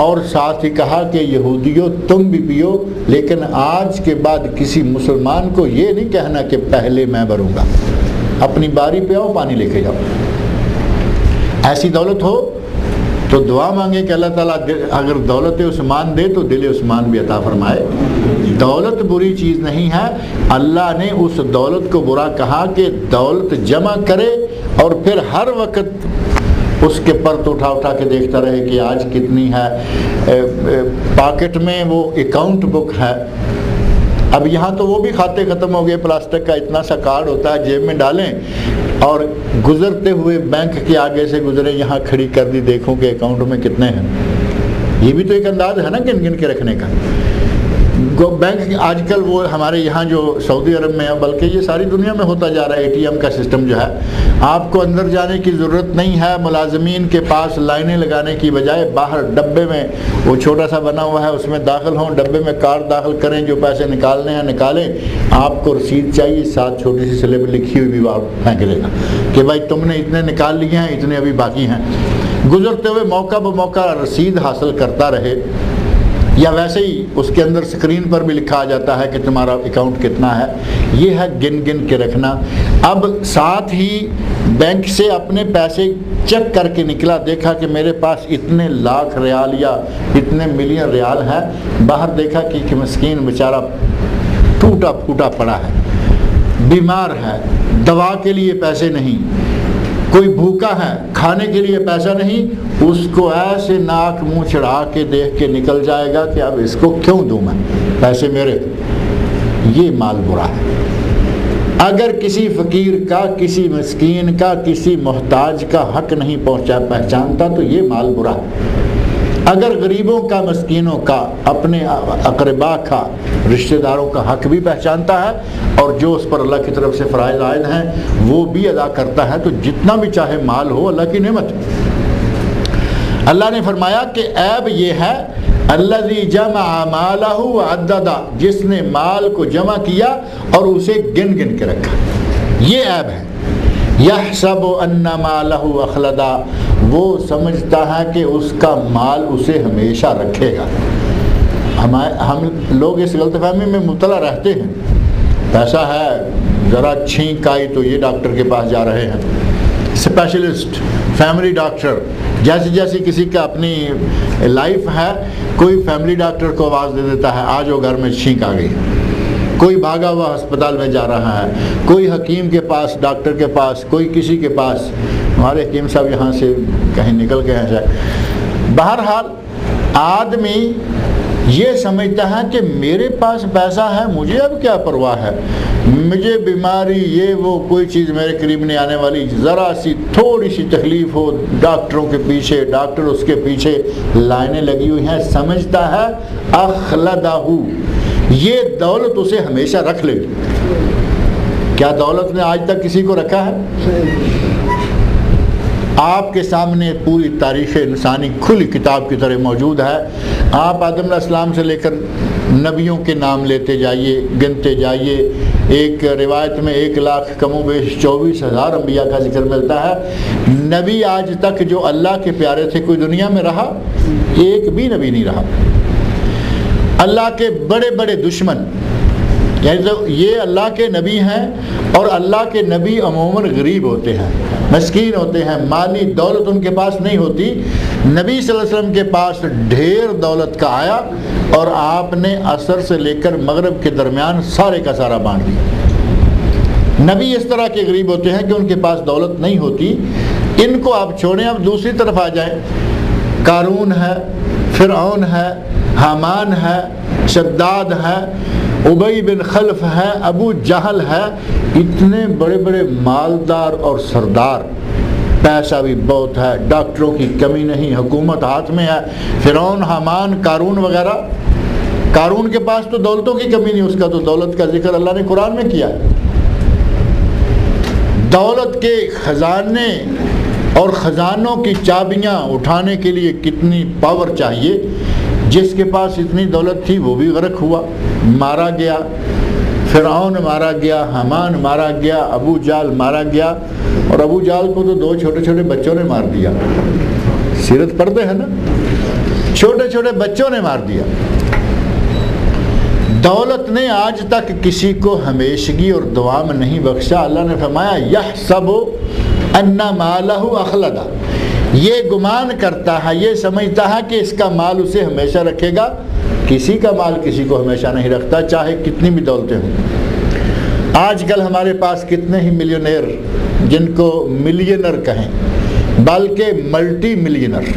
اور ساتھ ہی کہا کہ یہودیوں تم بھی پیو، لیکن آج کے بعد کسی مسلمان کو یہ نہیں کہنا کہ پہلے میں بھروں گا، اپنی باری پہ آؤ پانی لے کے جاؤ. ایسی دولت ہو تو دعا مانگے کہ اللہ تعالیٰ اگر دولت عثمان دے تو دل عثمان بھی عطا فرمائے. دولت بری چیز نہیں ہے، اللہ نے اس دولت کو برا کہا کہ دولت جمع کرے اور پھر ہر وقت اس کے پرت اٹھا اٹھا کے دیکھتا رہے کہ آج کتنی ہے. پاکٹ میں وہ اکاؤنٹ بک ہے. اب یہاں تو وہ بھی کھاتے ختم ہو گئے، پلاسٹک کا اتنا سا کارڈ ہوتا ہے، جیب میں ڈالیں اور گزرتے ہوئے بینک کے آگے سے گزرے، یہاں کھڑی کر دی دیکھوں کہ اکاؤنٹ میں کتنے ہیں. یہ بھی تو ایک انداز ہے نا گن گن کے رکھنے کا. بینک آج کل وہ ہمارے یہاں جو سعودی عرب میں ہے، بلکہ یہ ساری دنیا میں ہوتا جا رہا ہے، اے ٹی ایم کا سسٹم جو ہے، آپ کو اندر جانے کی ضرورت نہیں ہے. ملازمین کے پاس لائنیں لگانے کی بجائے باہر ڈبے میں وہ چھوٹا سا بنا ہوا ہے، اس میں داخل ہوں، ڈبے میں کارڈ داخل کریں، جو پیسے نکالنے ہیں نکالیں. آپ کو رسید چاہیے، ساتھ چھوٹی سی سلپ لکھی ہوئی بھی وہ پھینک دے گا کہ بھائی تم نے اتنے نکال لیے ہیں، اتنے ابھی باقی ہیں. گزرتے ہوئے موقع بموقع رسید حاصل کرتا رہے. یا ویسے ہی اس کے اندر اسکرین پر بھی لکھا جاتا ہے کہ تمہارا اکاؤنٹ کتنا ہے. یہ ہے گن گن کے رکھنا. اب ساتھ ہی بینک سے اپنے پیسے چیک کر کے نکلا, دیکھا کہ میرے پاس اتنے لاکھ ریال یا اتنے ملین ریال ہے, باہر دیکھا کہ مسکین بیچارہ ٹوٹا پھوٹا پڑا ہے, بیمار ہے, دوا کے لیے پیسے نہیں, کوئی بھوکا ہے, کھانے کے لیے پیسہ نہیں, اس کو ایسے ناک منہ چڑھا کے دیکھ کے نکل جائے گا کہ اب اس کو کیوں دوں میں پیسے میرے. یہ مال برا ہے. اگر کسی فقیر کا, کسی مسکین کا, کسی محتاج کا حق نہیں پہچانتا تو یہ مال برا ہے. اگر غریبوں کا, مسکینوں کا, اپنے اقربا کا, رشتہ داروں کا حق بھی پہچانتا ہے اور جو اس پر اللہ کی طرف سے فرائض عائد ہیں وہ بھی ادا کرتا ہے, تو جتنا بھی چاہے مال ہو اللہ کی نعمت. اللہ نے فرمایا کہ عیب یہ ہے الذی جمع مالہ وعددہ, جس نے مال کو جمع کیا اور اسے گن گن کے رکھا, یہ عیب ہے. یحسب ان مالہ اخلدا, وہ سمجھتا ہے کہ اس کا مال اسے ہمیشہ رکھے گا. ہم لوگ اس غلط فہمی میں مبتلا رہتے ہیں, پیسہ ہے ذرا چھینک آئی تو یہ ڈاکٹر کے پاس جا رہے ہیں, اسپیشلسٹ, فیملی ڈاکٹر, جیسے جیسے کسی کا اپنی لائف ہے کوئی فیملی ڈاکٹر کو آواز دے دیتا ہے آ جاؤ گھر میں چھینک آ گئی, کوئی بھاگا ہوا ہسپتال میں جا رہا ہے, کوئی حکیم کے پاس, ڈاکٹر کے پاس, کوئی کسی کے پاس. ہمارے حکیم صاحب یہاں سے کہیں نکل گئے ہیں شاید. بہرحال آدمی یہ سمجھتا ہے کہ میرے پاس پیسہ ہے, مجھے اب کیا پرواہ ہے, مجھے بیماری یہ وہ کوئی چیز میرے قریب نہیں آنے والی, ذرا سی تھوڑی سی تکلیف ہو ڈاکٹروں کے پیچھے, ڈاکٹر اس کے پیچھے لائنیں لگی ہوئی ہیں. سمجھتا ہے اخلدہ, یہ دولت اسے ہمیشہ رکھ لے گی. کیا دولت نے آج تک کسی کو رکھا ہے؟ آپ کے سامنے پوری تاریخ انسانی کھلی کتاب کی طرح موجود ہے. آپ آدم علیہ السلام سے لے کر نبیوں کے نام لیتے جائیے, گنتے جائیے. ایک روایت میں 1 لاکھ کم و بیش 24,000 انبیاء کا ذکر ملتا ہے. نبی آج تک جو اللہ کے پیارے تھے کوئی دنیا میں رہا؟ ایک بھی نبی نہیں رہا. اللہ کے بڑے بڑے دشمن, یعنی تو یہ اللہ کے نبی ہیں, اور اللہ کے نبی عموماً غریب ہوتے ہیں, مسکین ہوتے ہیں, مالی دولت ان کے پاس نہیں ہوتی. نبی صلی اللہ علیہ وسلم کے پاس ڈھیر دولت کا آیا اور آپ نے عصر سے لے کر مغرب کے درمیان سارے کا سارا بانٹ دیا. نبی اس طرح کے غریب ہوتے ہیں کہ ان کے پاس دولت نہیں ہوتی. ان کو آپ چھوڑیں, اب دوسری طرف آ جائیں. قارون ہے, فرعون ہے, حامان ہے, شداد ہے, ابی بن خلف ہے, ابو جہل ہے, اتنے بڑے بڑے مالدار اور سردار, پیسہ بھی بہت ہے, ڈاکٹروں کی کمی نہیں, حکومت ہاتھ میں ہے. فرعون, حامان, قارون وغیرہ. قارون کے پاس تو دولتوں کی کمی نہیں, اس کا تو دولت کا ذکر اللہ نے قرآن میں کیا ہے. دولت کے خزانے اور خزانوں کی چابیاں اٹھانے کے لیے کتنی پاور چاہیے. جس کے پاس اتنی دولت تھی وہ بھی غرق ہوا, مارا گیا. فرعون مارا گیا, حامان مارا گیا, ابو جہل مارا گیا, اور ابو جہل کو تو 2 چھوٹے چھوٹے بچوں نے مار دیا. سیرت پڑھتے ہیں نا, چھوٹے چھوٹے بچوں نے مار دیا. دولت نے آج تک کسی کو ہمیشگی اور دوام نہیں بخشا. اللہ نے فرمایا یحسب ان مالہ اخلدہ, یہ گمان کرتا ہے, یہ سمجھتا ہے کہ اس کا مال اسے ہمیشہ رکھے گا. کسی کا مال کسی کو ہمیشہ نہیں رکھتا, چاہے کتنی بھی دولتیں ہوں. آج کل ہمارے پاس کتنے ہی ملینئر, جن کو ملینر کہیں, بلکہ ملٹی ملینر,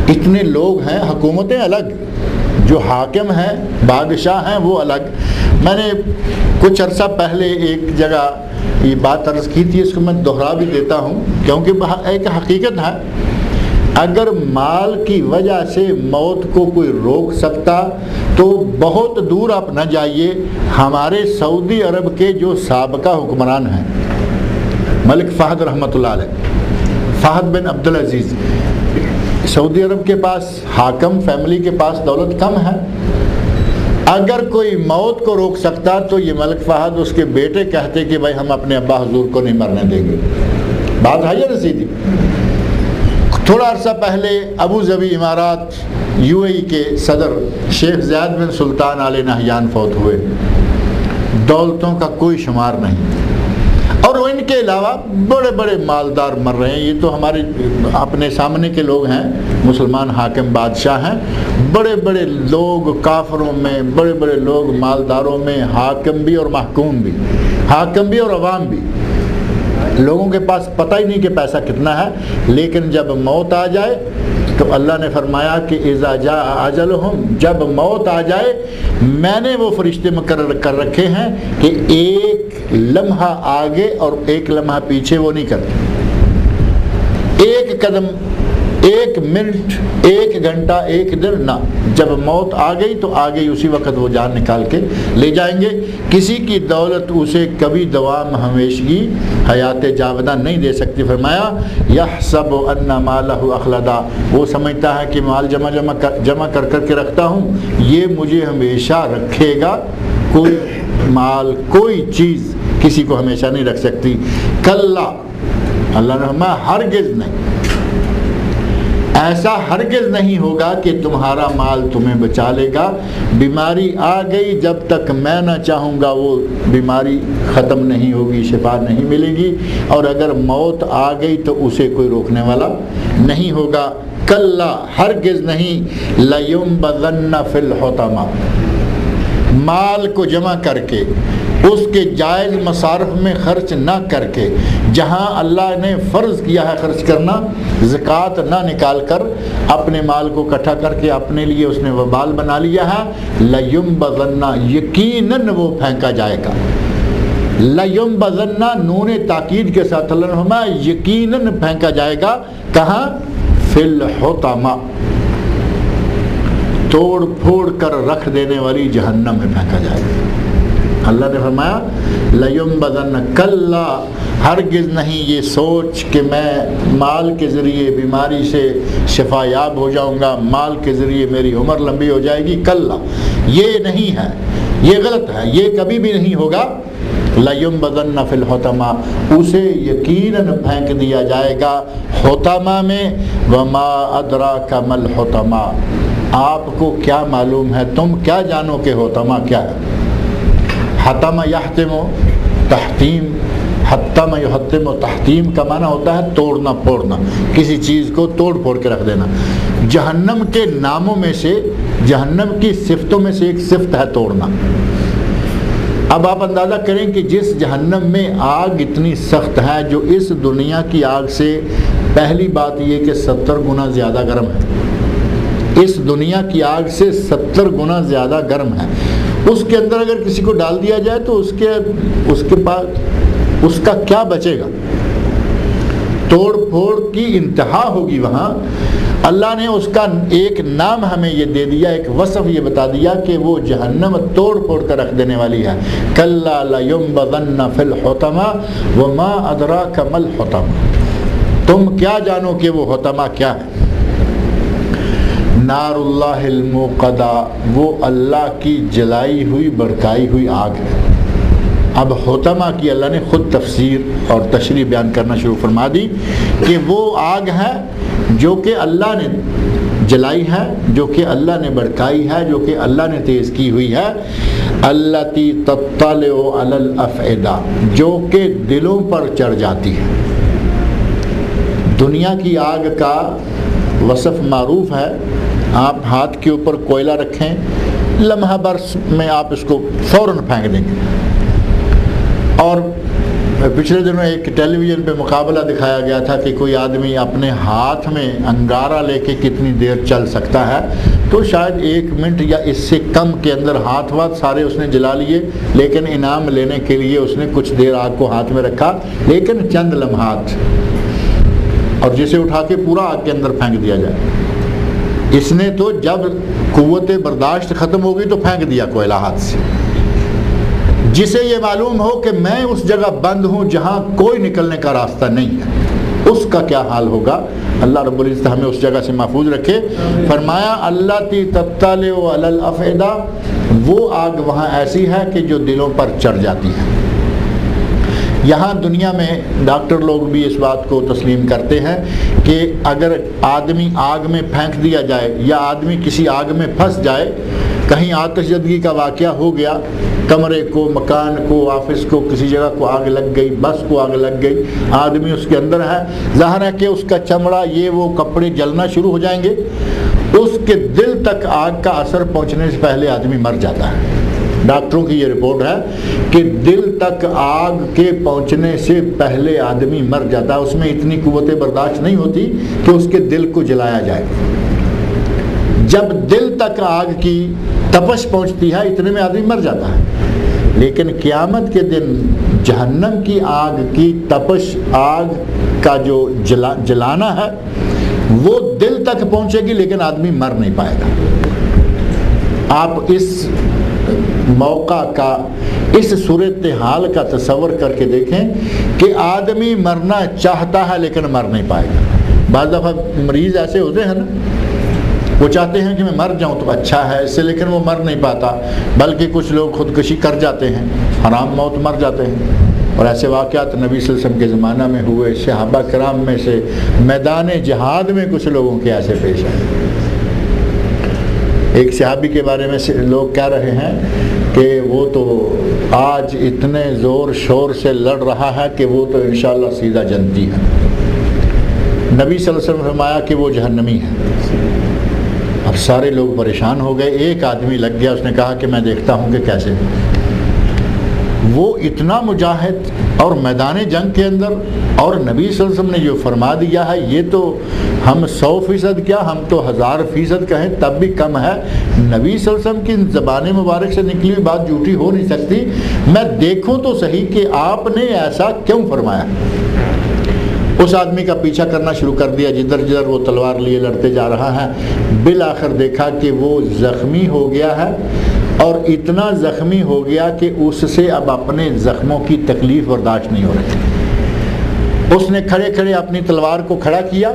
اتنے لوگ ہیں. حکومتیں الگ, جو حاکم ہیں, بادشاہ ہیں, وہ الگ. میں نے کچھ عرصہ پہلے ایک جگہ یہ بات عرض کی تھی, اس کو میں دہرا بھی دیتا ہوں کیونکہ ایک حقیقت ہے. اگر مال کی وجہ سے موت کو کوئی روک سکتا تو بہت دور آپ نہ جائیے. ہمارے سعودی عرب کے جو سابقہ حکمران ہیں, ملک فہد رحمۃ اللہ علیہ, فہد بن عبدالعزیز, سعودی عرب کے پاس حاکم فیملی کے پاس دولت کم ہے. اگر کوئی موت کو روک سکتا تو یہ ملک فہد اس کے بیٹے کہتے کہ بھائی ہم اپنے ابا حضور کو نہیں مرنے دیں گے. بات ہے یا نہیں سیدھی؟ تھوڑا عرصہ پہلے ابو ظبی امارات UAE کے صدر شیخ زیاد بن سلطان آل نہیان فوت ہوئے. دولتوں کا کوئی شمار نہیں، اور ان کے علاوہ بڑے بڑے مالدار مر رہے ہیں. یہ تو ہمارے اپنے سامنے کے لوگ ہیں، مسلمان حاکم بادشاہ ہیں. بڑے بڑے لوگ کافروں میں، بڑے بڑے لوگ مالداروں میں، حاکم بھی اور محکوم بھی، حاکم بھی اور عوام بھی. لوگوں کے پاس پتہ ہی نہیں کہ پیسہ کتنا ہے، لیکن جب موت آ جائے تو اللہ نے فرمایا کہ اذا جاء اجلہم، جب موت آ جائے میں نے وہ فرشتے مقرر کر رکھے ہیں کہ ایک لمحہ آگے اور ایک لمحہ پیچھے وہ نہیں کرتے. ایک قدم، ایک منٹ، ایک گھنٹہ، ایک دن نہ. جب موت آ گئی تو آ گئی، اسی وقت وہ جان نکال کے لے جائیں گے. کسی کی دولت اسے کبھی دوام ہمیشگی حیات جاودہ نہیں دے سکتی. فرمایا یحسب ان مالہ اخلدا، وہ سمجھتا ہے کہ مال جمع کر کے رکھتا ہوں، یہ مجھے ہمیشہ رکھے گا. کوئی مال، کوئی چیز کسی کو ہمیشہ نہیں رکھ سکتی. کلا، اللہ نے فرمایا ہرگز نہیں، ایسا ہرگز نہیں ہوگا کہ تمہارا مال تمہیں بچا لے گا. بیماری آ گئی، جب تک میں نہ چاہوں گا وہ بیماری ختم نہیں ہوگی، شفا نہیں ملے گی. اور اگر موت آ گئی تو اسے کوئی روکنے والا نہیں ہوگا. کلا، ہرگز نہیں. لَيُنبَذَنَّ فِي الْحُطَمَةِ، مال کو جمع کر کے، اس کے جائز مصارف میں خرچ نہ کر کے، جہاں اللہ نے فرض کیا ہے خرچ کرنا، زکوٰۃ نہ نکال کر اپنے مال کو اکٹھا کر کے اپنے لیے اس نے وبال بنا لیا ہے. لَيُنبَذَنَّ، یقیناً وہ پھینکا جائے گا. لَيُنبَذَنَّ نون تاکید کے ساتھ اللہ نے فرمایا یقیناً پھینکا جائے گا. کہاں؟ فِي الْحُطَمَةِ، توڑ پھوڑ کر رکھ دینے والی جہنم میں پھینکا جائے گا. اللہ نے فرمایا لَيُنبَذَنَّ، کلا، ہرگز نہیں یہ سوچ کہ میں مال کے ذریعے بیماری سے شفا یاب ہو جاؤں گا، مال کے ذریعے میری عمر لمبی ہو جائے گی. کلا، یہ نہیں ہے، یہ غلط ہے، یہ کبھی بھی نہیں ہوگا. لَيُنبَذَنَّ فِي الْحُطَمَةِ، اسے یقیناً پھینک دیا جائے گا حطمہ میں. وَمَا أَدْرَاكَ مَا الْحُطَمَةِ، آپ کو کیا معلوم ہے، تم کیا جانو کہ حطمہ کیا ہے. حتم یحتم تحتیم، حتم یحتم تحتیم کا معنی ہوتا ہے توڑنا پھوڑنا، کسی چیز کو توڑ پھوڑ کے رکھ دینا. جہنم کے ناموں میں سے، جہنم کی صفتوں میں سے ایک صفت ہے توڑنا. اب آپ اندازہ کریں کہ جس جہنم میں آگ اتنی سخت ہے، جو اس دنیا کی آگ سے، پہلی بات یہ کہ 70 گنا زیادہ گرم ہے، اس دنیا کی آگ سے 70 گنا زیادہ گرم ہے. اس کے اندر اگر کسی کو ڈال دیا جائے تو اس کے بعد اس کا کیا بچے گا؟ توڑ پھوڑ کی انتہا ہوگی وہاں. اللہ نے اس کا ایک نام ہمیں یہ دے دیا، ایک وصف یہ بتا دیا کہ وہ جہنم توڑ پھوڑ کر رکھ دینے والی ہے. کلا لَيُنبَذَنَّ فِي الْحُطَمَةِ وَمَا أَدْرَاكَ مَا الْحُطَمَةِ، تم کیا جانو کہ وہ حطمہ کیا ہے. نار اللہ الموقدہ، وہ اللہ کی جلائی ہوئی بڑکائی ہوئی آگ ہے. اب حطمہ کی اللہ نے خود تفسیر اور تشریح بیان کرنا شروع فرما دی کہ وہ آگ ہے جو کہ اللہ نے جلائی ہے، جو کہ اللہ نے بڑکائی ہے، جو کہ اللہ نے تیز کی ہوئی ہے. التی تطلع علی الافئدہ، جو کہ دلوں پر چڑھ جاتی ہے. دنیا کی آگ کا وصف معروف ہے. آپ ہاتھ کے اوپر کوئلہ رکھیں، لمحہ برس میں آپ اس کو فوراً پھینک دیں گے. اور پچھلے دنوں ایک ٹیلی ویژن پہ مقابلہ دکھایا گیا تھا کہ کوئی آدمی اپنے ہاتھ میں انگارہ لے کے کتنی دیر چل سکتا ہے. تو شاید 1 منٹ یا اس سے کم کے اندر ہاتھ سارے اس نے جلا لیے، لیکن انعام لینے کے لیے اس نے کچھ دیر آگ کو ہاتھ میں رکھا، لیکن چند لمحات، اور جسے اٹھا کے پورا آگ کے اندر پھینک دیا جائے. اس نے تو جب قوت برداشت ختم ہو گئی تو پھینک دیا کوئلہ ہاتھ سے. جسے یہ معلوم ہو کہ میں اس جگہ بند ہوں جہاں کوئی نکلنے کا راستہ نہیں ہے، اس کا کیا حال ہوگا. اللہ رب العزت ہمیں اس جگہ سے محفوظ رکھے. فرمایا التی تطلع علی الافئدہ، وہ آگ وہاں ایسی ہے کہ جو دلوں پر چڑھ جاتی ہے. یہاں دنیا میں ڈاکٹر لوگ بھی اس بات کو تسلیم کرتے ہیں کہ اگر آدمی آگ میں پھینک دیا جائے یا آدمی کسی آگ میں پھنس جائے، کہیں آتش زدگی کا واقعہ ہو گیا، کمرے کو، مکان کو، آفس کو، کسی جگہ کو آگ لگ گئی، بس کو آگ لگ گئی، آدمی اس کے اندر ہے، ظاہر ہے کہ اس کا چمڑا، یہ وہ کپڑے جلنا شروع ہو جائیں گے، اس کے دل تک آگ کا اثر پہنچنے سے پہلے آدمی مر جاتا ہے۔ ڈاکٹروں کی یہ رپورٹ ہے کہ دل تک آگ کے پہنچنے سے پہلے آدمی مر جاتا ہے، اس میں اتنی قوت برداشت نہیں ہوتی کہ اس کے دل کو جلایا جائے۔ جب دل تک آگ کی تپش پہنچتی ہے اتنے میں آدمی مر جاتا ہے، لیکن قیامت کے دن جہنم کی آگ کی تپش، آگ کا جو جلانا ہے وہ دل تک پہنچے گی لیکن آدمی مر نہیں پائے گا۔ آپ اس موقع کا، اس صورتحال کا تصور کر کے دیکھیں کہ آدمی مرنا چاہتا ہے لیکن مر نہیں پائے گا۔ بعض دفعہ مریض ایسے ہوتے ہیں نا، وہ چاہتے ہیں کہ میں مر جاؤں تو اچھا ہے اس سے، لیکن وہ مر نہیں پاتا، بلکہ کچھ لوگ خودکشی کر جاتے ہیں، حرام موت مر جاتے ہیں۔ اور ایسے واقعات نبی صلی اللہ علیہ وسلم کے زمانہ میں ہوئے، صحابہ کرام میں سے میدان جہاد میں کچھ لوگوں کے ایسے پیش آئے۔ ایک صحابی کے بارے میں لوگ کہہ رہے ہیں کہ وہ تو آج اتنے زور شور سے لڑ رہا ہے کہ وہ تو انشاءاللہ سیدھا جنتی ہے۔ نبی صلی اللہ علیہ وسلم نے فرمایا کہ وہ جہنمی ہے۔ اب سارے لوگ پریشان ہو گئے، ایک آدمی لگ گیا، اس نے کہا کہ میں دیکھتا ہوں کہ کیسے۔ وہ اتنا مجاہد اور میدان جنگ کے اندر، اور نبی صلی اللہ علیہ وسلم نے جو فرما دیا ہے یہ تو ہم 100% کیا، ہم تو 1000% کہیں تب بھی کم ہے۔ نبی صلی اللہ علیہ وسلم کی زبان مبارک سے نکلی ہوئی بات جھوٹی ہو نہیں سکتی، میں دیکھوں تو صحیح کہ آپ نے ایسا کیوں فرمایا۔ اس آدمی کا پیچھا کرنا شروع کر دیا، جدھر جدھر وہ تلوار لیے لڑتے جا رہا ہے، بالآخر دیکھا کہ وہ زخمی ہو گیا ہے، اور اتنا زخمی ہو گیا کہ اس سے اب اپنے زخموں کی تکلیف برداشت نہیں ہو رہی۔ اس نے کھڑے کھڑے اپنی تلوار کو کھڑا کیا،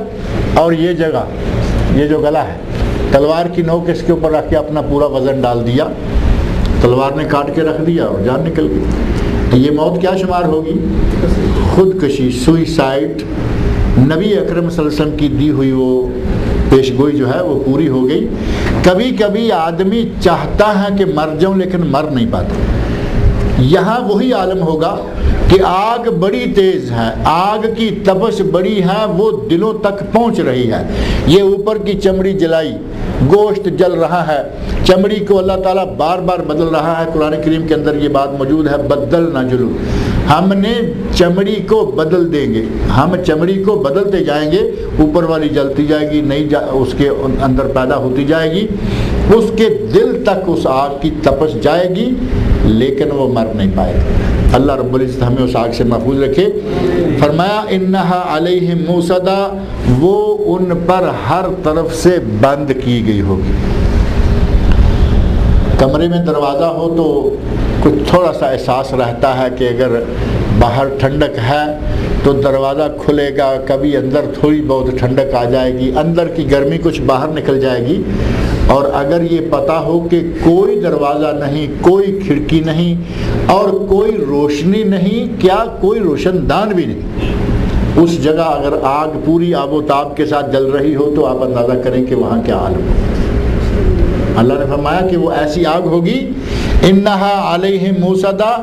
اور یہ جگہ، یہ جو گلا ہے، تلوار کی نوک اس کے اوپر رکھ کے اپنا پورا وزن ڈال دیا، تلوار نے کاٹ کے رکھ دیا اور جان نکل گئی۔ یہ موت کیا شمار ہوگی؟ خودکشی، سوئسائڈ۔ نبی اکرم صلی اللہ علیہ وسلم کی دی ہوئی وہ پیش گوئی جو ہے وہ پوری ہو گئی۔ کبھی کبھی آدمی چاہتا ہے کہ مر جاؤں لیکن مر نہیں پاتا۔ یہاں وہی عالم ہوگا کہ آگ بڑی تیز ہے، آگ کی تپش بڑی ہے، وہ دلوں تک پہنچ رہی ہے۔ یہ اوپر کی چمڑی جلائی، گوشت جل رہا ہے، چمڑی کو اللہ تعالیٰ بار بار بدل رہا ہے۔ قرآن کریم کے اندر یہ بات موجود ہے، بدل نہ جلو، ہم نے چمڑی کو بدل دیں گے، ہم چمڑی کو بدلتے جائیں گے، اوپر والی جلتی جائے گی، نئی اس کے اندر پیدا ہوتی جائے گی، اس کے دل تک اس آگ کی تپش جائے گی لیکن وہ مر نہیں پائے گا۔ اللہ رب العزت ہمیں اس آگ سے محفوظ رکھے۔ فرمایا انہا علیہم موصدہ، وہ ان پر ہر طرف سے بند کی گئی ہوگی۔ کمرے میں دروازہ ہو تو کچھ تھوڑا سا احساس رہتا ہے کہ اگر باہر ٹھنڈک ہے تو دروازہ کھلے گا، کبھی اندر تھوڑی بہت ٹھنڈک آ جائے گی، اندر کی گرمی کچھ باہر نکل جائے گی۔ اور اگر یہ پتہ ہو کہ کوئی دروازہ نہیں، کوئی کھڑکی نہیں اور کوئی روشنی نہیں، کیا کوئی روشن دان بھی نہیں، اس جگہ اگر آگ پوری آب و تاب کے ساتھ جل رہی ہو تو آپ اندازہ کریں کہ وہاں کیا حال ہو۔ اللہ نے فرمایا کہ وہ ایسی آگ ہوگی، انہا علیہم موصدہ،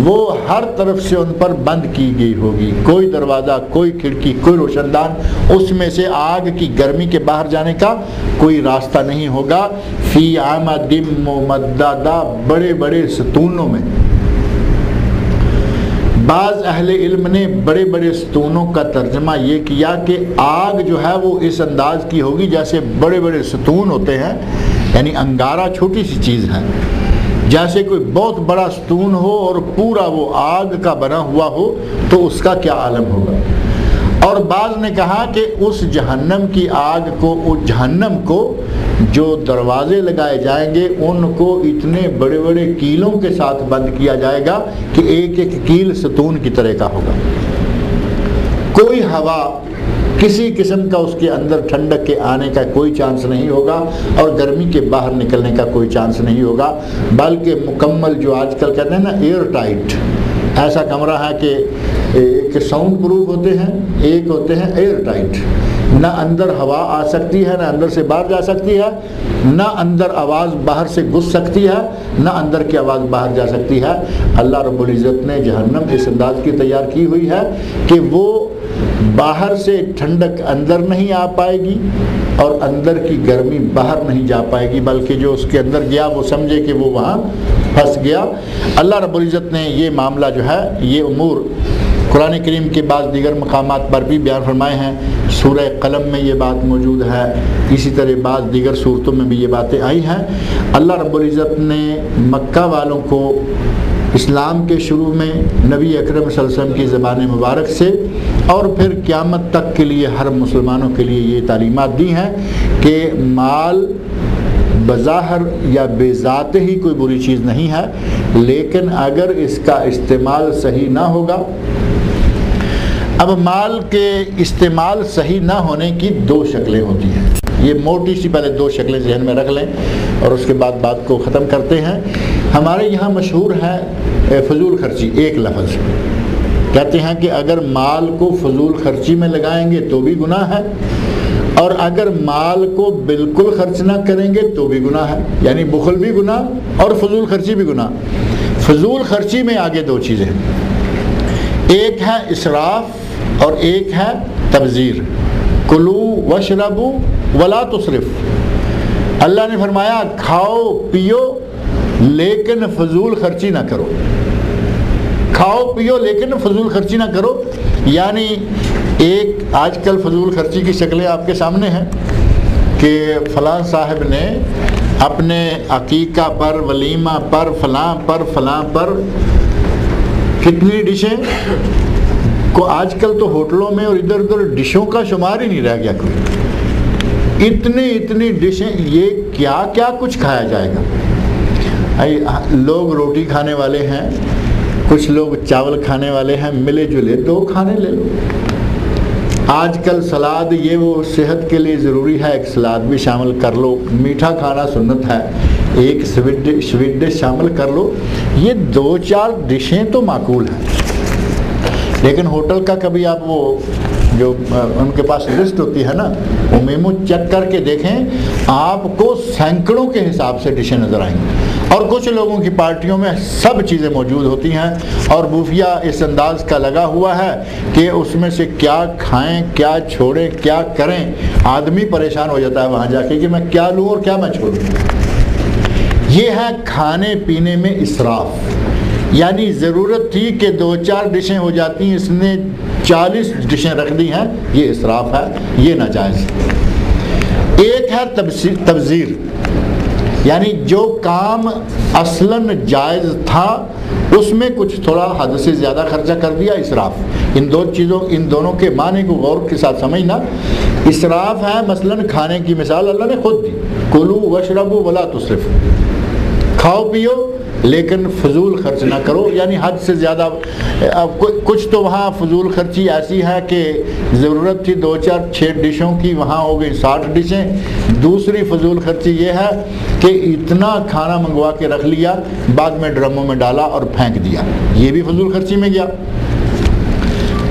وہ ہر طرف سے ان پر بند کی گئی ہوگی، کوئی دروازہ، کوئی کھڑکی، کوئی روشن دان، اس میں سے آگ کی گرمی کے باہر جانے کا کوئی راستہ نہیں ہوگا۔ فی عمد ممددہ، بڑے بڑے ستونوں میں۔ بعض اہل علم نے بڑے بڑے ستونوں کا ترجمہ یہ کیا کہ آگ جو ہے وہ اس انداز کی ہوگی جیسے بڑے بڑے ستون ہوتے ہیں، یعنی انگارہ چھوٹی سی چیز ہے، جیسے کوئی بہت بڑا ستون ہو اور پورا وہ آگ کا بنا ہوا ہو تو اس کا کیا عالم ہوگا۔ اور بعض نے کہا کہ اس جہنم کی آگ کو، اس جہنم کو جو دروازے لگائے جائیں گے ان کو اتنے بڑے بڑے کیلوں کے ساتھ بند کیا جائے گا کہ ایک ایک کیل ستون کی طرح کا ہوگا، کوئی ہوا، کسی قسم کا اس کے اندر ٹھنڈک کے آنے کا کوئی چانس نہیں ہوگا اور گرمی کے باہر نکلنے کا کوئی چانس نہیں ہوگا، بلکہ مکمل جو آج کل کہتے ہیں نا ایئر ٹائٹ، ایسا کمرہ ہے کہ ایک ساؤنڈ پروف ہوتے ہیں، ایک ہوتے ہیں ایئر ٹائٹ، نہ اندر ہوا آ سکتی ہے، نہ اندر سے باہر جا سکتی ہے، نہ اندر آواز باہر سے گھس سکتی ہے، نہ اندر کی آواز باہر جا سکتی ہے۔ اللہ رب العزت نے جہنم اس انداز کی تیار کی ہوئی ہے کہ وہ باہر سے ٹھنڈک اندر نہیں آ پائے گی اور اندر کی گرمی باہر نہیں جا پائے گی، بلکہ جو اس کے اندر گیا وہ سمجھے کہ وہ وہاں پھنس گیا۔ اللہ رب العزت نے یہ معاملہ جو ہے، یہ امور قرآن کریم کے بعض دیگر مقامات پر بھی بیان فرمائے ہیں۔ سورہ قلم میں یہ بات موجود ہے، اسی طرح بعض دیگر صورتوں میں بھی یہ باتیں آئی ہیں۔ اللہ رب العزت نے مکہ والوں کو اسلام کے شروع میں نبی اکرم صلی اللہ علیہ وسلم کی زبان مبارک سے اور پھر قیامت تک کے لیے ہر مسلمانوں کے لیے یہ تعلیمات دی ہیں کہ مال بظاہر یا بے ذات ہی کوئی بری چیز نہیں ہے، لیکن اگر اس کا استعمال صحیح نہ ہوگا۔ اب مال کے استعمال صحیح نہ ہونے کی دو شکلیں ہوتی ہیں، یہ موٹی سی پہلے دو شکلیں ذہن میں رکھ لیں اور اس کے بعد بات کو ختم کرتے ہیں۔ ہمارے یہاں مشہور ہے فضول خرچی، ایک لفظ کہتے ہیں کہ اگر مال کو فضول خرچی میں لگائیں گے تو بھی گناہ ہے، اور اگر مال کو بالکل خرچ نہ کریں گے تو بھی گناہ ہے، یعنی بخل بھی گناہ اور فضول خرچی بھی گناہ۔ فضول خرچی میں آگے دو چیزیں ہیں، ایک ہے اسراف اور ایک ہے تبذیر۔ کلو واشربو ولا تسرف، اللہ نے فرمایا کھاؤ پیو لیکن فضول خرچی نہ کرو، کھاؤ پیو لیکن فضول خرچی نہ کرو۔ یعنی ایک آج کل فضول خرچی کی شکلیں آپ کے سامنے ہیں کہ فلاں صاحب نے اپنے عقیقہ پر، ولیمہ پر، فلاں پر کتنی ڈشیں کو آج کل تو ہوٹلوں میں اور ادھر ادھر ڈشوں کا شمار ہی نہیں رہ گیا کوئی، اتنی ڈشیں، یہ کیا کیا کچھ کھایا جائے گا۔ لوگ روٹی کھانے والے ہیں، کچھ لوگ چاول کھانے والے ہیں، ملے جلے دو کھانے لے لو۔ آج کل سلاد یہ وہ صحت کے لیے ضروری ہے، ایک سلاد بھی شامل کر لو، میٹھا کھانا سنت ہے، ایک سویٹ ڈش شامل کر لو۔ یہ دو چار ڈشیں تو معقول ہیں، لیکن ہوٹل کا کبھی آپ وہ جو ان کے پاس لسٹ ہوتی ہے نا، وہ میمو چیک کر کے دیکھیں، آپ کو سینکڑوں کے حساب سے ڈشیں نظر آئیں گی، اور کچھ لوگوں کی پارٹیوں میں سب چیزیں موجود ہوتی ہیں اور بوفیا اس انداز کا لگا ہوا ہے کہ اس میں سے کیا کھائیں، کیا چھوڑیں، کیا کریں۔ آدمی پریشان ہو جاتا ہے وہاں جا کے کہ میں کیا لوں اور کیا میں چھوڑوں۔ یہ ہے کھانے پینے میں اسراف، یعنی ضرورت تھی کہ دو چار ڈشیں ہو جاتی ہیں، اس نے 40 ڈشیں رکھ دی ہیں، یہ اسراف ہے، یہ ناجائز۔ ایک ہے تبذیر، یعنی جو کام اصلاً جائز تھا اس میں کچھ تھوڑا حد سے زیادہ خرچہ کر دیا، اسراف۔ ان دونوں کے معنی کو غور کے ساتھ سمجھنا۔ اسراف ہے مثلاً کھانے کی مثال اللہ نے خود دی، کلو واشربو ولا تسرف، کھاؤ پیو لیکن فضول خرچ نہ کرو، یعنی حد سے زیادہ۔ کچھ تو وہاں فضول خرچی ایسی ہے کہ ضرورت تھی 2 4 6 ڈشوں کی، وہاں ہو گئی 60 ڈشیں۔ دوسری فضول خرچی یہ ہے کہ اتنا کھانا منگوا کے رکھ لیا، بعد میں ڈرموں میں ڈالا اور پھینک دیا، یہ بھی فضول خرچی میں گیا۔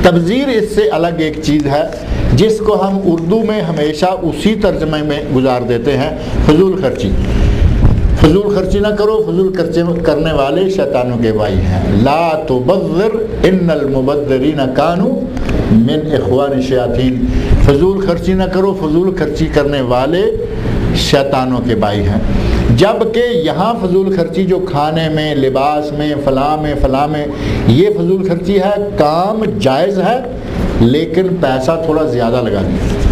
تبذیر اس سے الگ ایک چیز ہے جس کو ہم اردو میں ہمیشہ اسی ترجمے میں گزار دیتے ہیں، فضول خرچی۔ فضول خرچی نہ کرو، فضول خرچی کرنے والے شیطانوں کے بھائی ہیں۔ لا تبذر ان المبذرین کانوا من اخوان الشیاطین، فضول خرچی نہ کرو، فضول خرچی کرنے والے شیطانوں کے بھائی ہیں۔ جبکہ یہاں فضول خرچی جو کھانے میں، لباس میں، فلاں میں، یہ فضول خرچی ہے، کام جائز ہے لیکن پیسہ تھوڑا زیادہ لگا دیا۔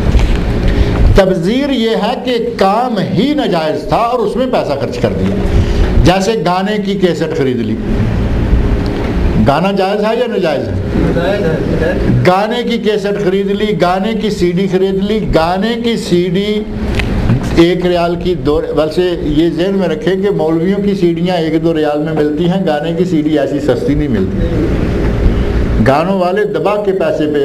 تبذیر یہ ہے کہ کام ہی ناجائز تھا اور اس میں پیسہ خرچ کر دیا، جیسے گانے کی کیسٹ خرید لی۔ گانا جائز ہے یا ناجائز ہے؟ گانے کی کیسٹ خرید لی، گانے کی سی ڈی خرید لی۔ گانے کی سی ڈی 1 ریال کی، ویسے یہ ذہن میں رکھیں کہ مولویوں کی سیڑیاں 1-2 ریال میں ملتی ہیں، گانے کی سی ڈی ایسی سستی نہیں ملتی۔ گانوں والے دبا کے پیسے پہ